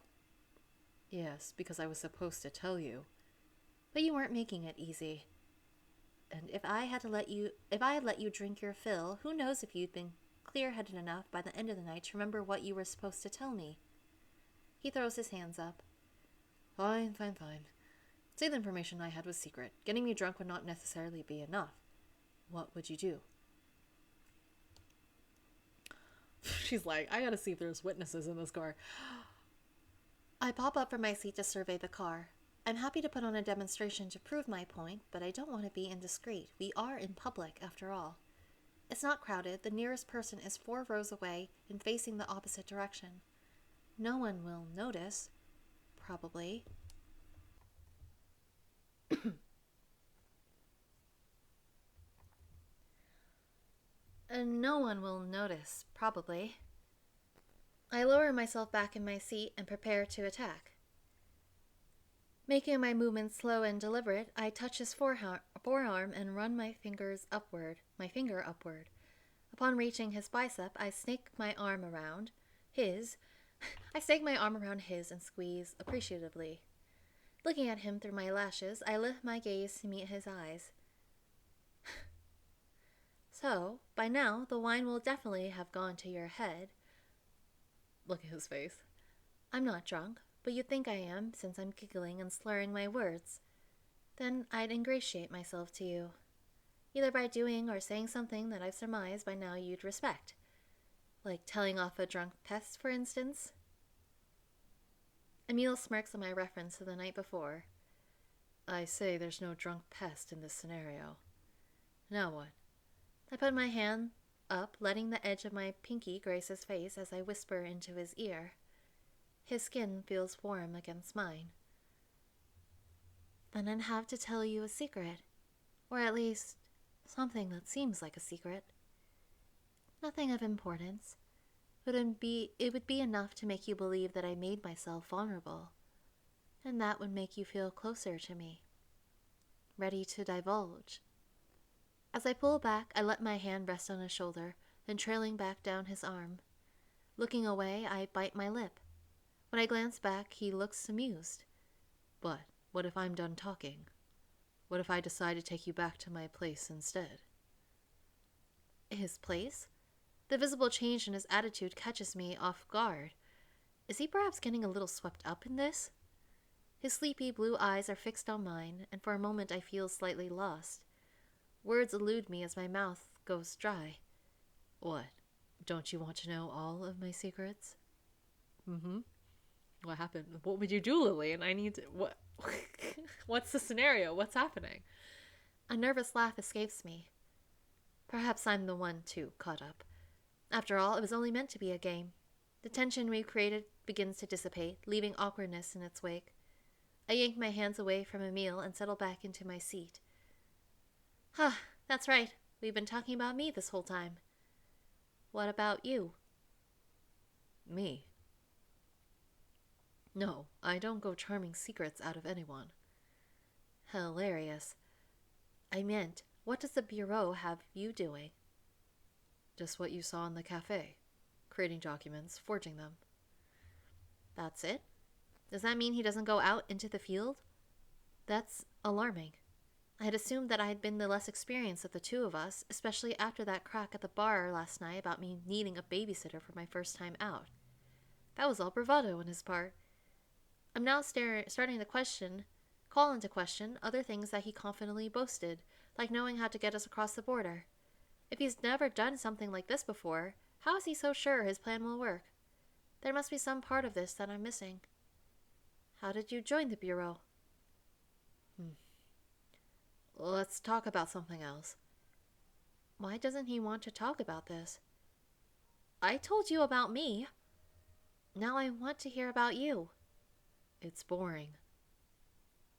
Yes, because I was supposed to tell you. But you weren't making it easy. And if I had let you drink your fill, who knows if you'd been clear-headed enough by the end of the night to remember what you were supposed to tell me. He throws his hands up. Fine. Say the information I had was secret. Getting me drunk would not necessarily be enough. What would you do? She's like, I gotta see if there's witnesses in this car. I pop up from my seat to survey the car. I'm happy to put on a demonstration to prove my point, but I don't want to be indiscreet. We are in public, after all. It's not crowded. The nearest person is 4 rows away and facing the opposite direction. No one will notice, probably. No one will notice, probably. I lower myself back in my seat and prepare to attack. Making my movements slow and deliberate, I touch his forearm and run my finger upward. Upon reaching his bicep, I snake my arm around his and squeeze appreciatively. Looking at him through my lashes, I lift my gaze to meet his eyes. So, by now, the wine will definitely have gone to your head. Look at his face. I'm not drunk, but you'd think I am, since I'm giggling and slurring my words. Then I'd ingratiate myself to you, either by doing or saying something that I've surmised by now you'd respect. Like telling off a drunk pest, for instance. Émile smirks at my reference to the night before. I say there's no drunk pest in this scenario. Now what? I put my hand up, letting the edge of my pinky grace his face as I whisper into his ear. His skin feels warm against mine. Then I'd have to tell you a secret. Or at least, something that seems like a secret. Nothing of importance. It would be enough to make you believe that I made myself vulnerable. And that would make you feel closer to me. Ready to divulge. As I pull back, I let my hand rest on his shoulder, then trailing back down his arm. Looking away, I bite my lip. When I glance back, he looks amused. But what if I'm done talking? What if I decide to take you back to my place instead? His place? The visible change in his attitude catches me off guard. Is he perhaps getting a little swept up in this? His sleepy blue eyes are fixed on mine, and for a moment I feel slightly lost. Words elude me as my mouth goes dry. What? Don't you want to know all of my secrets? Mm-hmm. What happened? What would you do, Lillian? I need to... What? What's the scenario? What's happening? A nervous laugh escapes me. Perhaps I'm the one too caught up. After all, it was only meant to be a game. The tension we've created begins to dissipate, leaving awkwardness in its wake. I yank my hands away from Émile and settle back into my seat. That's right. We've been talking about me this whole time. What about you? Me? No, I don't go charming secrets out of anyone. Hilarious. I meant, what does the Bureau have you doing? Just what you saw in the cafe. Creating documents, forging them. That's it? Does that mean he doesn't go out into the field? That's alarming. I had assumed that I had been the less experienced of the two of us, especially after that crack at the bar last night about me needing a babysitter for my first time out. That was all bravado on his part. I'm now starting to call into question other things that he confidently boasted, like knowing how to get us across the border. If he's never done something like this before, how is he so sure his plan will work? There must be some part of this that I'm missing. How did you join the Bureau? Let's talk about something else. Why doesn't he want to talk about this? I told you about me. Now I want to hear about you. It's boring.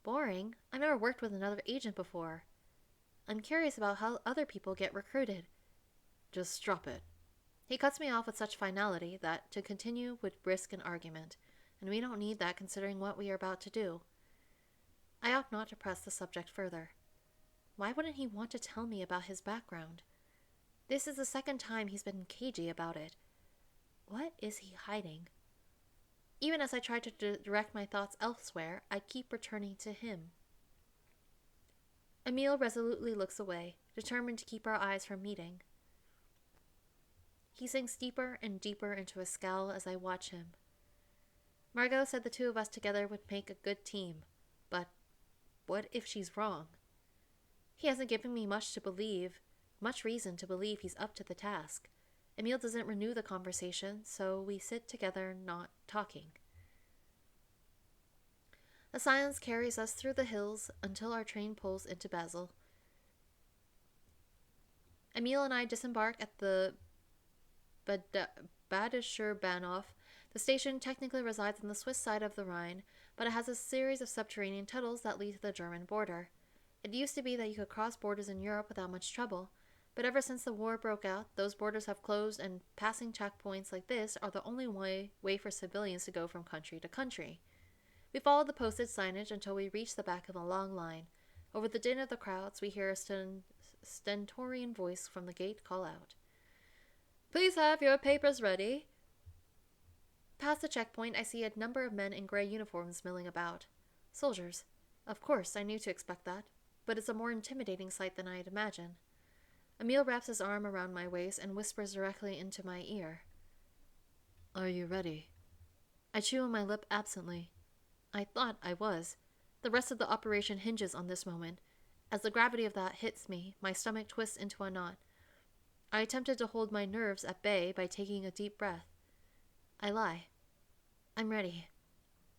Boring? I've never worked with another agent before. I'm curious about how other people get recruited. Just drop it. He cuts me off with such finality that to continue would risk an argument, and we don't need that considering what we are about to do. I opt not to press the subject further. Why wouldn't he want to tell me about his background? This is the second time he's been cagey about it. What is he hiding? Even as I try to direct my thoughts elsewhere, I keep returning to him. Émile resolutely looks away, determined to keep our eyes from meeting. He sinks deeper and deeper into a scowl as I watch him. Margot said the two of us together would make a good team, but what if she's wrong? He hasn't given me much reason to believe he's up to the task. Émile doesn't renew the conversation, so we sit together not talking. The silence carries us through the hills until our train pulls into Basel. Émile and I disembark at the Badischer Bahnhof. The station technically resides on the Swiss side of the Rhine, but it has a series of subterranean tunnels that lead to the German border. It used to be that you could cross borders in Europe without much trouble, but ever since the war broke out, those borders have closed, and passing checkpoints like this are the only way for civilians to go from country to country. We follow the posted signage until we reach the back of a long line. Over the din of the crowds, we hear a stentorian voice from the gate call out, "Please have your papers ready." Past the checkpoint, I see a number of men in gray uniforms milling about. Soldiers. Of course, I knew to expect that, but it's a more intimidating sight than I had imagined. Émile wraps his arm around my waist and whispers directly into my ear. Are you ready? I chew on my lip absently. I thought I was. The rest of the operation hinges on this moment. As the gravity of that hits me, my stomach twists into a knot. I attempted to hold my nerves at bay by taking a deep breath. I lie. I'm ready.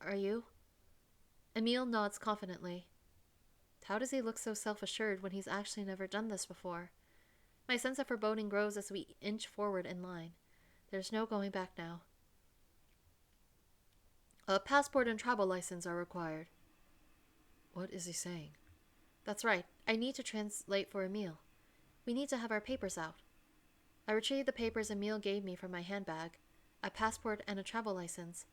Are you? Émile nods confidently. How does he look so self-assured when he's actually never done this before? My sense of foreboding grows as we inch forward in line. There's no going back now. A passport and travel license are required. What is he saying? That's right. I need to translate for Émile. We need to have our papers out. I retrieved the papers Émile gave me from my handbag. A passport and a travel license.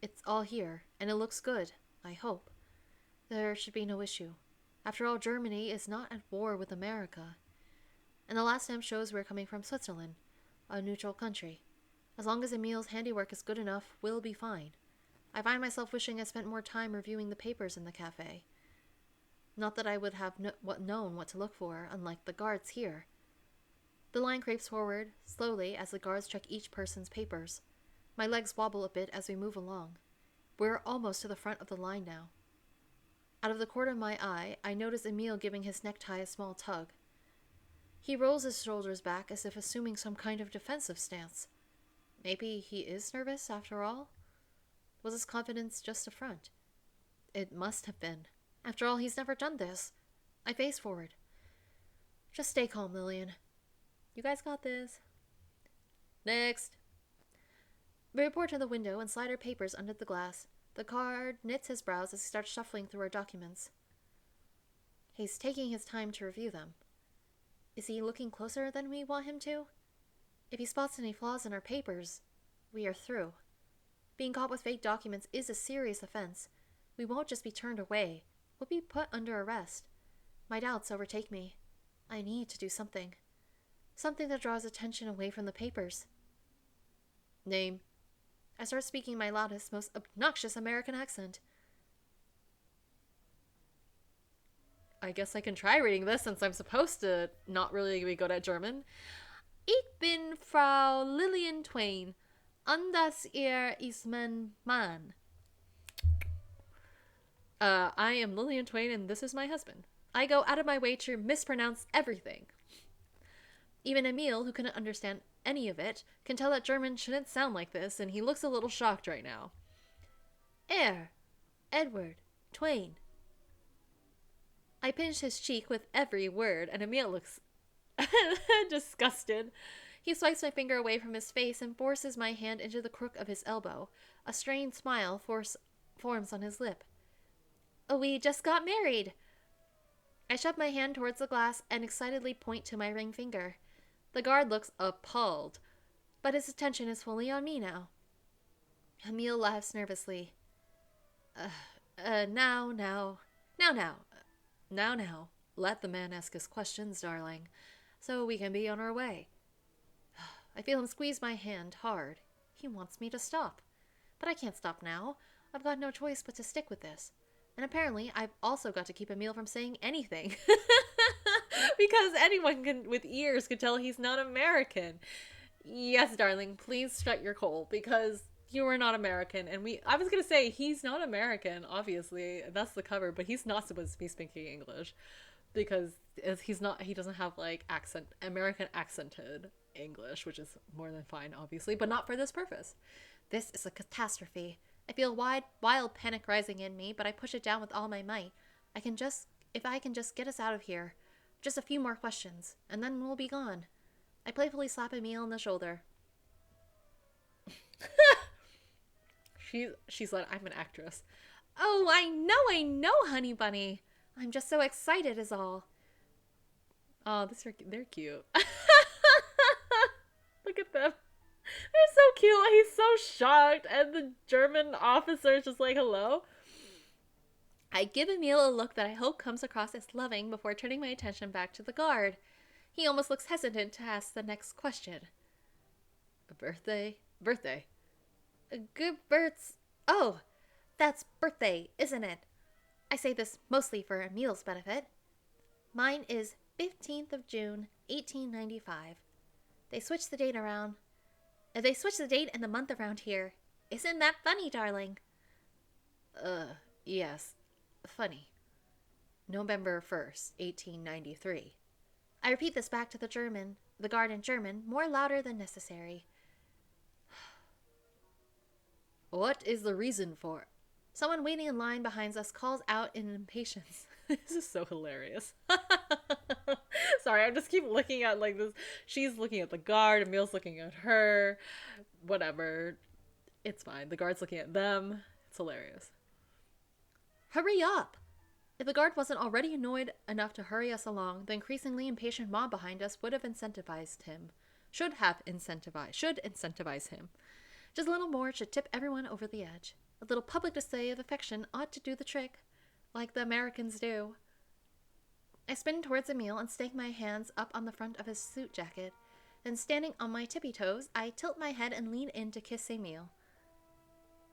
It's all here, and it looks good, I hope. There should be no issue. After all, Germany is not at war with America. And the last stamp shows we're coming from Switzerland, a neutral country. As long as Émile's handiwork is good enough, we'll be fine. I find myself wishing I spent more time reviewing the papers in the cafe. Not that I would have known what to look for, unlike the guards here. The line creeps forward, slowly, as the guards check each person's papers. My legs wobble a bit as we move along. We're almost to the front of the line now. Out of the corner of my eye, I notice Émile giving his necktie a small tug. He rolls his shoulders back as if assuming some kind of defensive stance. Maybe he is nervous, after all? Was his confidence just a front? It must have been. After all, he's never done this. I face forward. Just stay calm, Lillian. You guys got this. Next. We report to the window and slide our papers under the glass. The guard knits his brows as he starts shuffling through our documents. He's taking his time to review them. Is he looking closer than we want him to? If he spots any flaws in our papers, we are through. Being caught with fake documents is a serious offense. We won't just be turned away. We'll be put under arrest. My doubts overtake me. I need to do something. Something that draws attention away from the papers. Name. I start speaking my loudest, most obnoxious American accent. I guess I can try reading this since I'm supposed to not really be good at German. Ich bin Frau Lillian Twain. Und das ist mein Mann. I am Lillian Twain and this is my husband. I go out of my way to mispronounce everything. Even Émile, who couldn't understand any of it, can tell that German shouldn't sound like this, and he looks a little shocked right now. Edward, Twain. I pinch his cheek with every word, and Émile looks disgusted. He swipes my finger away from his face and forces my hand into the crook of his elbow. A strained smile forms on his lip. We just got married. I shove my hand towards the glass and excitedly point to my ring finger. The guard looks appalled, but his attention is fully on me now. Émile laughs nervously. Now. Let the man ask his questions, darling, so we can be on our way. I feel him squeeze my hand hard. He wants me to stop. But I can't stop now. I've got no choice but to stick with this. And apparently, I've also got to keep Émile from saying anything. Because anyone with ears could tell he's not American. Yes, darling, please shut your hole, because you are not American. And I was going to say, he's not American, obviously. That's the cover, but he's not supposed to be speaking English. Because he doesn't have, like, American accented English, which is more than fine, obviously, but not for this purpose. This is a catastrophe. I feel wild panic rising in me, but I push it down with all my might. If I can just get us out of here. Just a few more questions, and then we'll be gone. I playfully slap Émile on the shoulder. She's like, I'm an actress. Oh, I know, honey bunny. I'm just so excited is all. Oh, they're cute. Look at them. They're so cute. He's so shocked, and the German officer is just like, hello. I give Émile a look that I hope comes across as loving before turning my attention back to the guard. He almost looks hesitant to ask the next question. Birthday? Good births. Oh, that's birthday, isn't it? I say this mostly for Émile's benefit. Mine is 15th of June, 1895. They switched the date around. They switched the date and the month around here. Isn't that funny, darling? Yes. Funny. November 1st, 1893. I repeat this back to the guard in German, more louder than necessary. What is the reason for? Someone waiting in line behind us calls out in impatience. This is so hilarious. Sorry, I just keep looking at like this. She's looking at the guard, Emil's looking at her. Whatever. It's fine. The guard's looking at them. It's hilarious. Hurry up! If the guard wasn't already annoyed enough to hurry us along, the increasingly impatient mob behind us would have incentivized him. Should incentivize him. Just a little more should tip everyone over the edge. A little public display of affection ought to do the trick, like the Americans do. I spin towards Émile and stake my hands up on the front of his suit jacket. Then, standing on my tippy toes, I tilt my head and lean in to kiss Émile.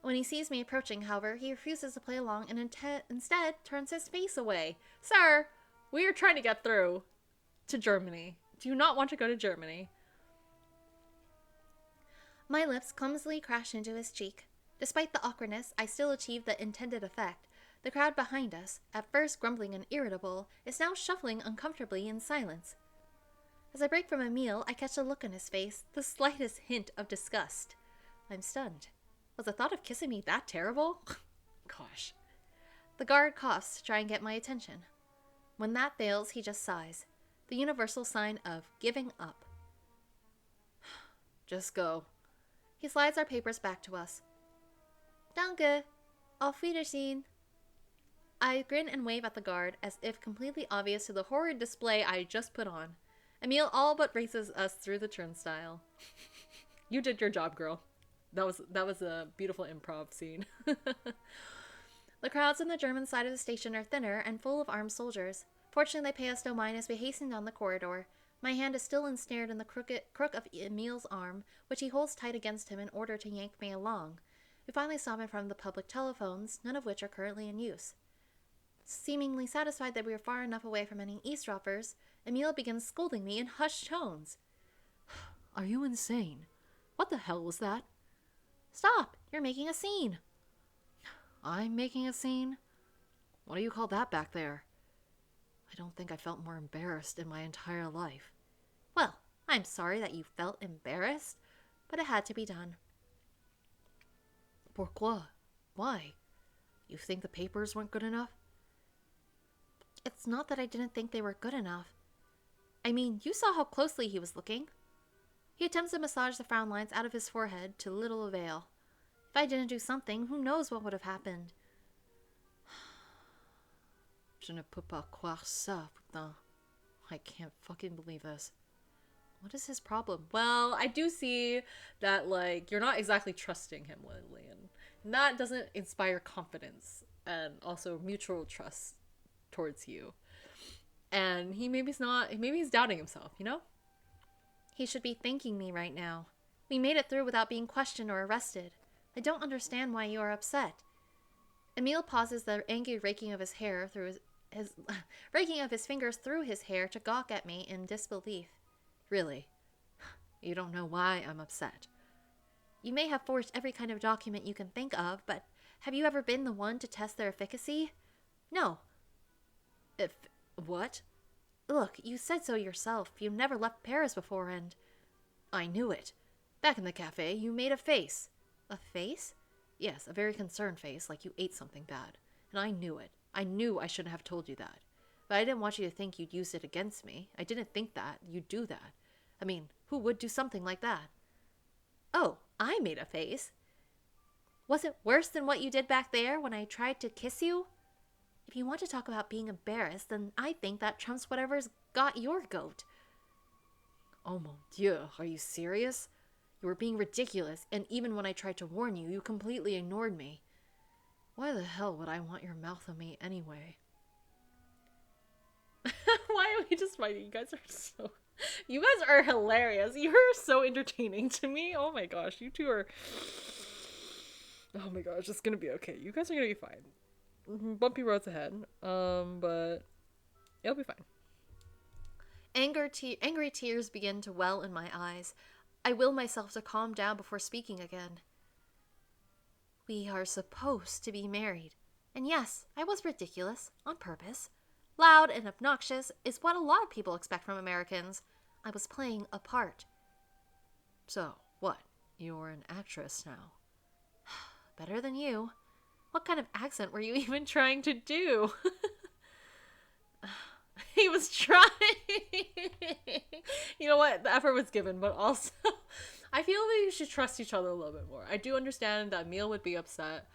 When he sees me approaching, however, he refuses to play along and instead turns his face away. Sir, we are trying to get through to Germany. Do you not want to go to Germany? My lips clumsily crash into his cheek. Despite the awkwardness, I still achieved the intended effect. The crowd behind us, at first grumbling and irritable, is now shuffling uncomfortably in silence. As I break from Émile, I catch a look on his face, the slightest hint of disgust. I'm stunned. Was the thought of kissing me that terrible? Gosh. The guard coughs to try and get my attention. When that fails, he just sighs. The universal sign of giving up. Just go. He slides our papers back to us. Danke. Auf Wiedersehen. I grin and wave at the guard, as if completely obvious to the horrid display I just put on. Émile all but races us through the turnstile. You did your job, girl. That was a beautiful improv scene. The crowds on the German side of the station are thinner and full of armed soldiers. Fortunately, they pay us no mind as we hasten down the corridor. My hand is still ensnared in the crook of Émile's arm, which he holds tight against him in order to yank me along. We finally stop in front of the public telephones, none of which are currently in use. Seemingly satisfied that we are far enough away from any eavesdroppers, Émile begins scolding me in hushed tones. Are you insane? What the hell was that? Stop! You're making a scene! I'm making a scene? What do you call that back there? I don't think I felt more embarrassed in my entire life. Well, I'm sorry that you felt embarrassed, but it had to be done. Pourquoi? Why? You think the papers weren't good enough? It's not that I didn't think they were good enough. I mean, you saw how closely he was looking. He attempts to massage the frown lines out of his forehead to little avail. If I didn't do something, who knows what would have happened. Je ne peux pas croire ça, putain. I can't fucking believe this. What is his problem? Well, I do see that, like, you're not exactly trusting him, Lillian. And that doesn't inspire confidence and also mutual trust towards you. And maybe he's doubting himself, you know? He should be thanking me right now. We made it through without being questioned or arrested. I don't understand why you are upset. Émile pauses the angry raking of his hair through his raking of his fingers through his hair to gawk at me in disbelief. Really? You don't know why I'm upset. You may have forged every kind of document you can think of, but have you ever been the one to test their efficacy? No. What? Look, you said so yourself. You never left Paris before, and... I knew it. Back in the cafe, you made a face. A face? Yes, a very concerned face, like you ate something bad. And I knew it. I knew I shouldn't have told you that. But I didn't want you to think you'd use it against me. I didn't think that you'd do that. I mean, who would do something like that? Oh, I made a face. Was it worse than what you did back there when I tried to kiss you? If you want to talk about being embarrassed, then I think that trumps whatever's got your goat. Oh mon Dieu, are you serious? You were being ridiculous, and even when I tried to warn you, you completely ignored me. Why the hell would I want your mouth on me anyway? Why are we just fighting? You guys are hilarious. You're so entertaining to me. Oh my gosh, you two are... Oh my gosh, it's gonna be okay. You guys are gonna be fine. bumpy roads ahead. But it'll be fine. Angry tears begin to well in my eyes. I will myself to calm down before speaking again. We are supposed to be married. And yes, I was ridiculous, on purpose. Loud and obnoxious is what a lot of people expect from Americans. I was playing a part. So, what? You're an actress now. Better than you. What kind of accent were you even trying to do? He was trying. You know what? The effort was given, but also, I feel that you should trust each other a little bit more. I do understand that Emile would be upset.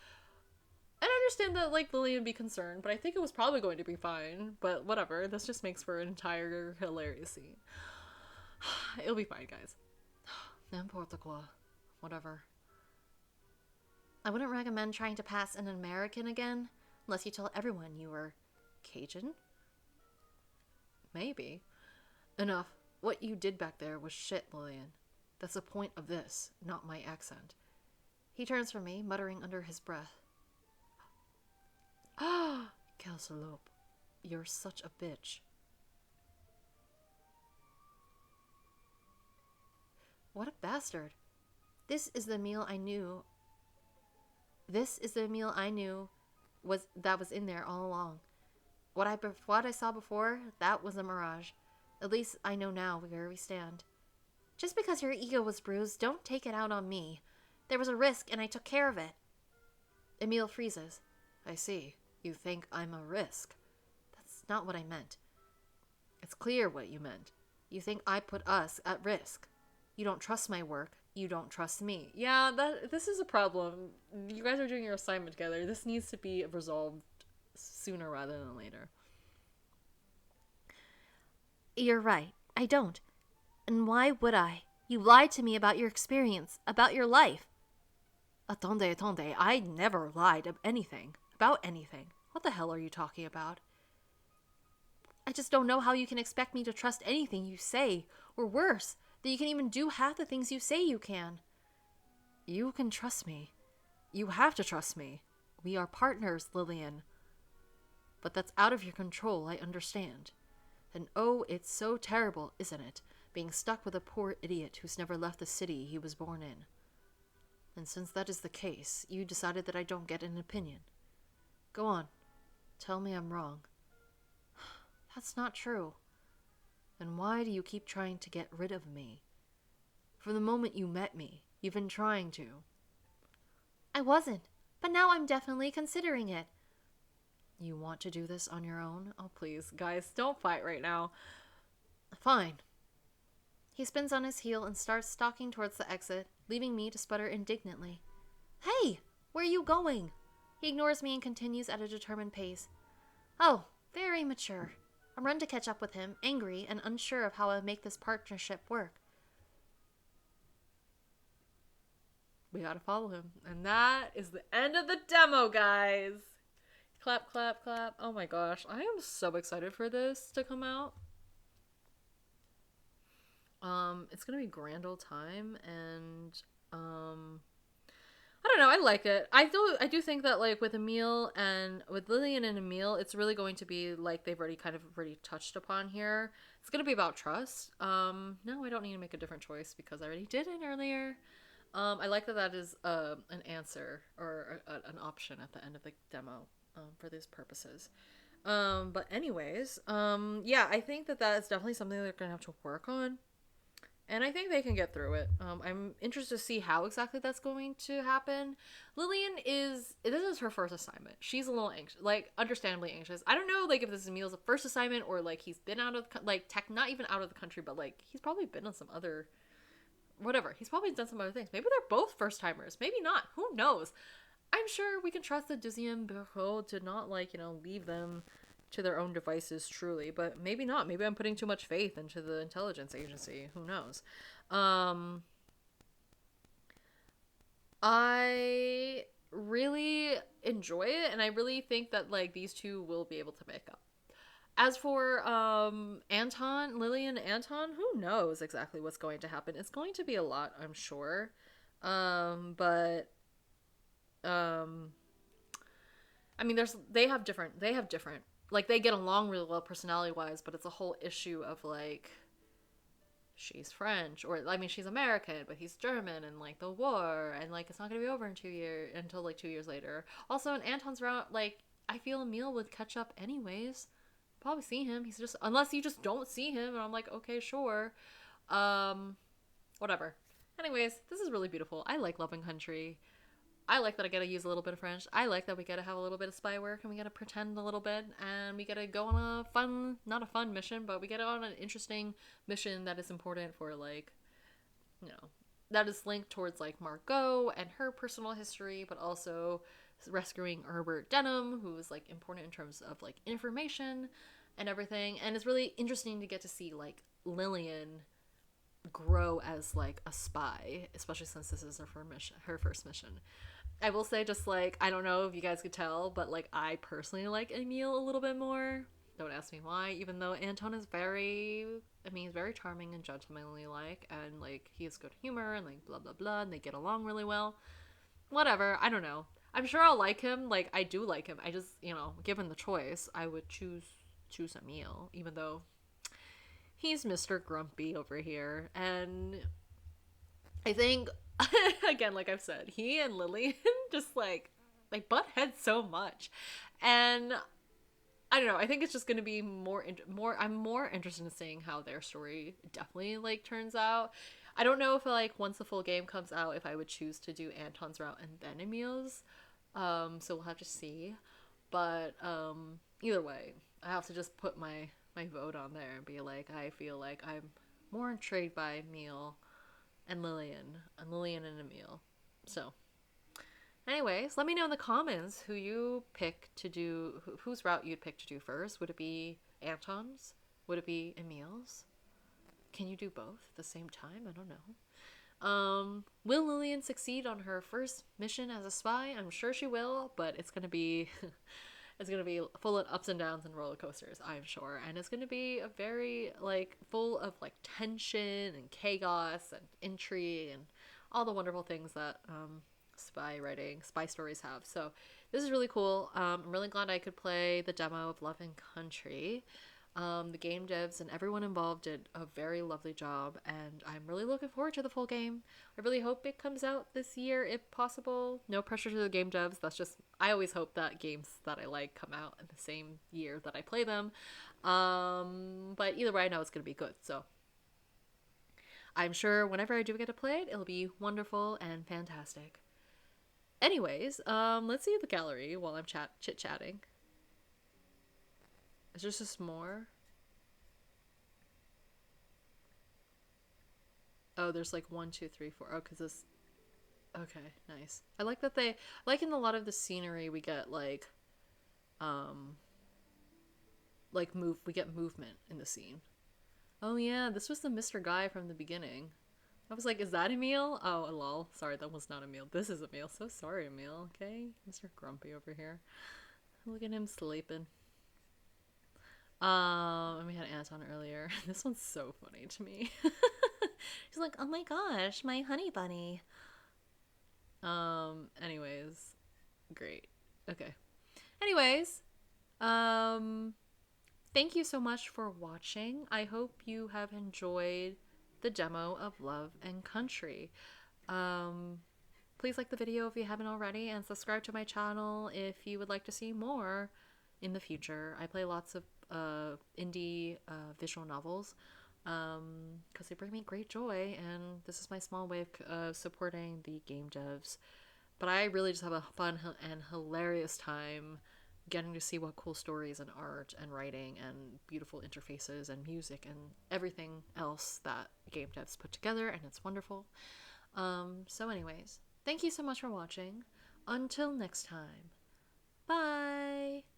And I understand that, like, Lillian would be concerned, but I think it was probably going to be fine. But whatever, this just makes for an entire hilarious scene. It'll be fine, guys. N'importe quoi. Whatever. I wouldn't recommend trying to pass an American again, unless you tell everyone you were Cajun. Maybe. Enough. What you did back there was shit, Lillian. That's the point of this, not my accent. He turns from me, muttering under his breath. Ah, quel salope. You're such a bitch. What a bastard. This is the Émile I knew. This is the Émile I knew that was in there all along. What I saw before, that was a mirage. At least I know now where we stand. Just because your ego was bruised, don't take it out on me. There was a risk, and I took care of it. Émile freezes. I see. You think I'm a risk. That's not what I meant. It's clear what you meant. You think I put us at risk. You don't trust my work. You don't trust me. Yeah, this is a problem. You guys are doing your assignment together. This needs to be resolved sooner rather than later. You're right. I don't. And why would I? You lied to me about your experience, about your life. Attendez. I never lied of anything. About anything. What the hell are you talking about? I just don't know how you can expect me to trust anything you say, or worse, that you can even do half the things you say you can. You can trust me. You have to trust me. We are partners, Lillian. But that's out of your control, I understand. And oh, it's so terrible, isn't it? Being stuck with a poor idiot who's never left the city he was born in. And since that is the case, you decided that I don't get an opinion. Go on. Tell me I'm wrong. That's not true. Then why do you keep trying to get rid of me? From the moment you met me, you've been trying to. I wasn't, but now I'm definitely considering it. You want to do this on your own? Oh, please, guys, don't fight right now. Fine. He spins on his heel and starts stalking towards the exit, leaving me to sputter indignantly. Hey, where are you going? He ignores me and continues at a determined pace. Oh, very mature. I run to catch up with him, angry and unsure of how I'll make this partnership work. We gotta follow him. And that is the end of the demo, guys. Clap, clap, clap. Oh my gosh. I am so excited for this to come out. It's gonna be grand old time, and I don't know, I like it. I do think that, like, with Émile and with Lillian and Émile, it's really going to be like they've already touched upon here. It's gonna be about trust. No, I don't need to make a different choice because I already did it earlier. I like that is an answer or an option at the end of the demo for these purposes. But anyways, yeah, I think that is definitely something they're gonna have to work on. And I think they can get through it. I'm interested to see how exactly that's going to happen. Lillian this is her first assignment. She's a little anxious, like, understandably anxious. I don't know, like, if this is Emile's first assignment or, like, he's been out of, like, not even out of the country, but, like, he's probably been on some other, whatever. He's probably done some other things. Maybe they're both first timers. Maybe not. Who knows? I'm sure we can trust the Deuxième Bureau to not, like, leave them to their own devices truly, but maybe not. Maybe I'm putting too much faith into the intelligence agency. Who knows? I really enjoy it, and I really think that, like, these two will be able to make up. As for Lillian Anton, who knows exactly what's going to happen. It's going to be a lot, I'm sure. But I mean, they have different like they get along really well personality wise, but it's a whole issue of like she's French, or I mean she's American, but he's German, and like the war, and like it's not gonna be over in 2 years until like 2 years later. Also, in Anton's route, like I feel Emile would catch up anyways. Probably see him. He's just unless you just don't see him, and I'm like, okay, sure, um, whatever. Anyways, this is really beautiful. I like Love and Country. I like that I get to use a little bit of French. I like that we get to have a little bit of spy work and we get to pretend a little bit and we get to go on a fun, not a fun mission, but we get on an interesting mission that is important for like, you know, that is linked towards like Margot and her personal history, but also rescuing Herbert Denham, who is like important in terms of like information and everything. And it's really interesting to get to see like Lillian grow as like a spy, especially since this is her first mission. I will say, just like, I don't know if you guys could tell, but like I personally like Emile a little bit more. Don't ask me why, even though Anton is he's very charming and gentlemanly like, and like he has good humor and like blah blah blah, and they get along really well. Whatever, I don't know. I'm sure I'll like him. Like I do like him. I just, given the choice, I would choose Emile, even though he's Mr. Grumpy over here, and I think again, like I've said, he and Lillian just like butt heads so much, and I don't know. I think it's just going to be more. I'm more interested in seeing how their story definitely like turns out. I don't know if like once the full game comes out, if I would choose to do Anton's route and then Emile's. So we'll have to see. But either way, I have to just put my vote on there and be like, I feel like I'm more intrigued by Emile and Lillian and Emile. So, anyways, let me know in the comments who you pick to do, whose route you'd pick to do first. Would it be Anton's? Would it be Emile's? Can you do both at the same time? I don't know. Will Lillian succeed on her first mission as a spy? I'm sure she will, but it's gonna be it's gonna be full of ups and downs and roller coasters, I'm sure, and it's gonna be a very like full of like tension and chaos and intrigue and all the wonderful things that spy stories have. So this is really cool. I'm really glad I could play the demo of Love and Country. The game devs and everyone involved did a very lovely job, and I'm really looking forward to the full game. I really hope it comes out this year if possible. No pressure to the game devs. That's just, I always hope that games that I like come out in the same year that I play them. But either way, I know it's going to be good. So I'm sure whenever I do get to play it, it'll be wonderful and fantastic. Anyways, let's see the gallery while I'm chit-chatting. Is there just more? Oh, there's like 1, 2, 3, 4. Oh, because this. Okay, nice. I like that like in a lot of the scenery we get like we get movement in the scene. Oh yeah, this was the Mr. Guy from the beginning. I was like, is that Emile? Oh, lol. Sorry, that was not Emile. This is Emile. So sorry, Emile. Okay, Mr. Grumpy over here. Look at him sleeping. And we had Anton earlier. This one's so funny to me. He's like, oh my gosh, my honey bunny. Anyways, great. Okay. Anyways, thank you so much for watching. I hope you have enjoyed the demo of Love and Country. Please like the video if you haven't already, and subscribe to my channel if you would like to see more in the future. I play lots of indie visual novels because they bring me great joy, and this is my small way of supporting the game devs. But I really just have a fun and hilarious time getting to see what cool stories and art and writing and beautiful interfaces and music and everything else that game devs put together, and it's wonderful. So anyways, thank you so much for watching. Until next time, bye!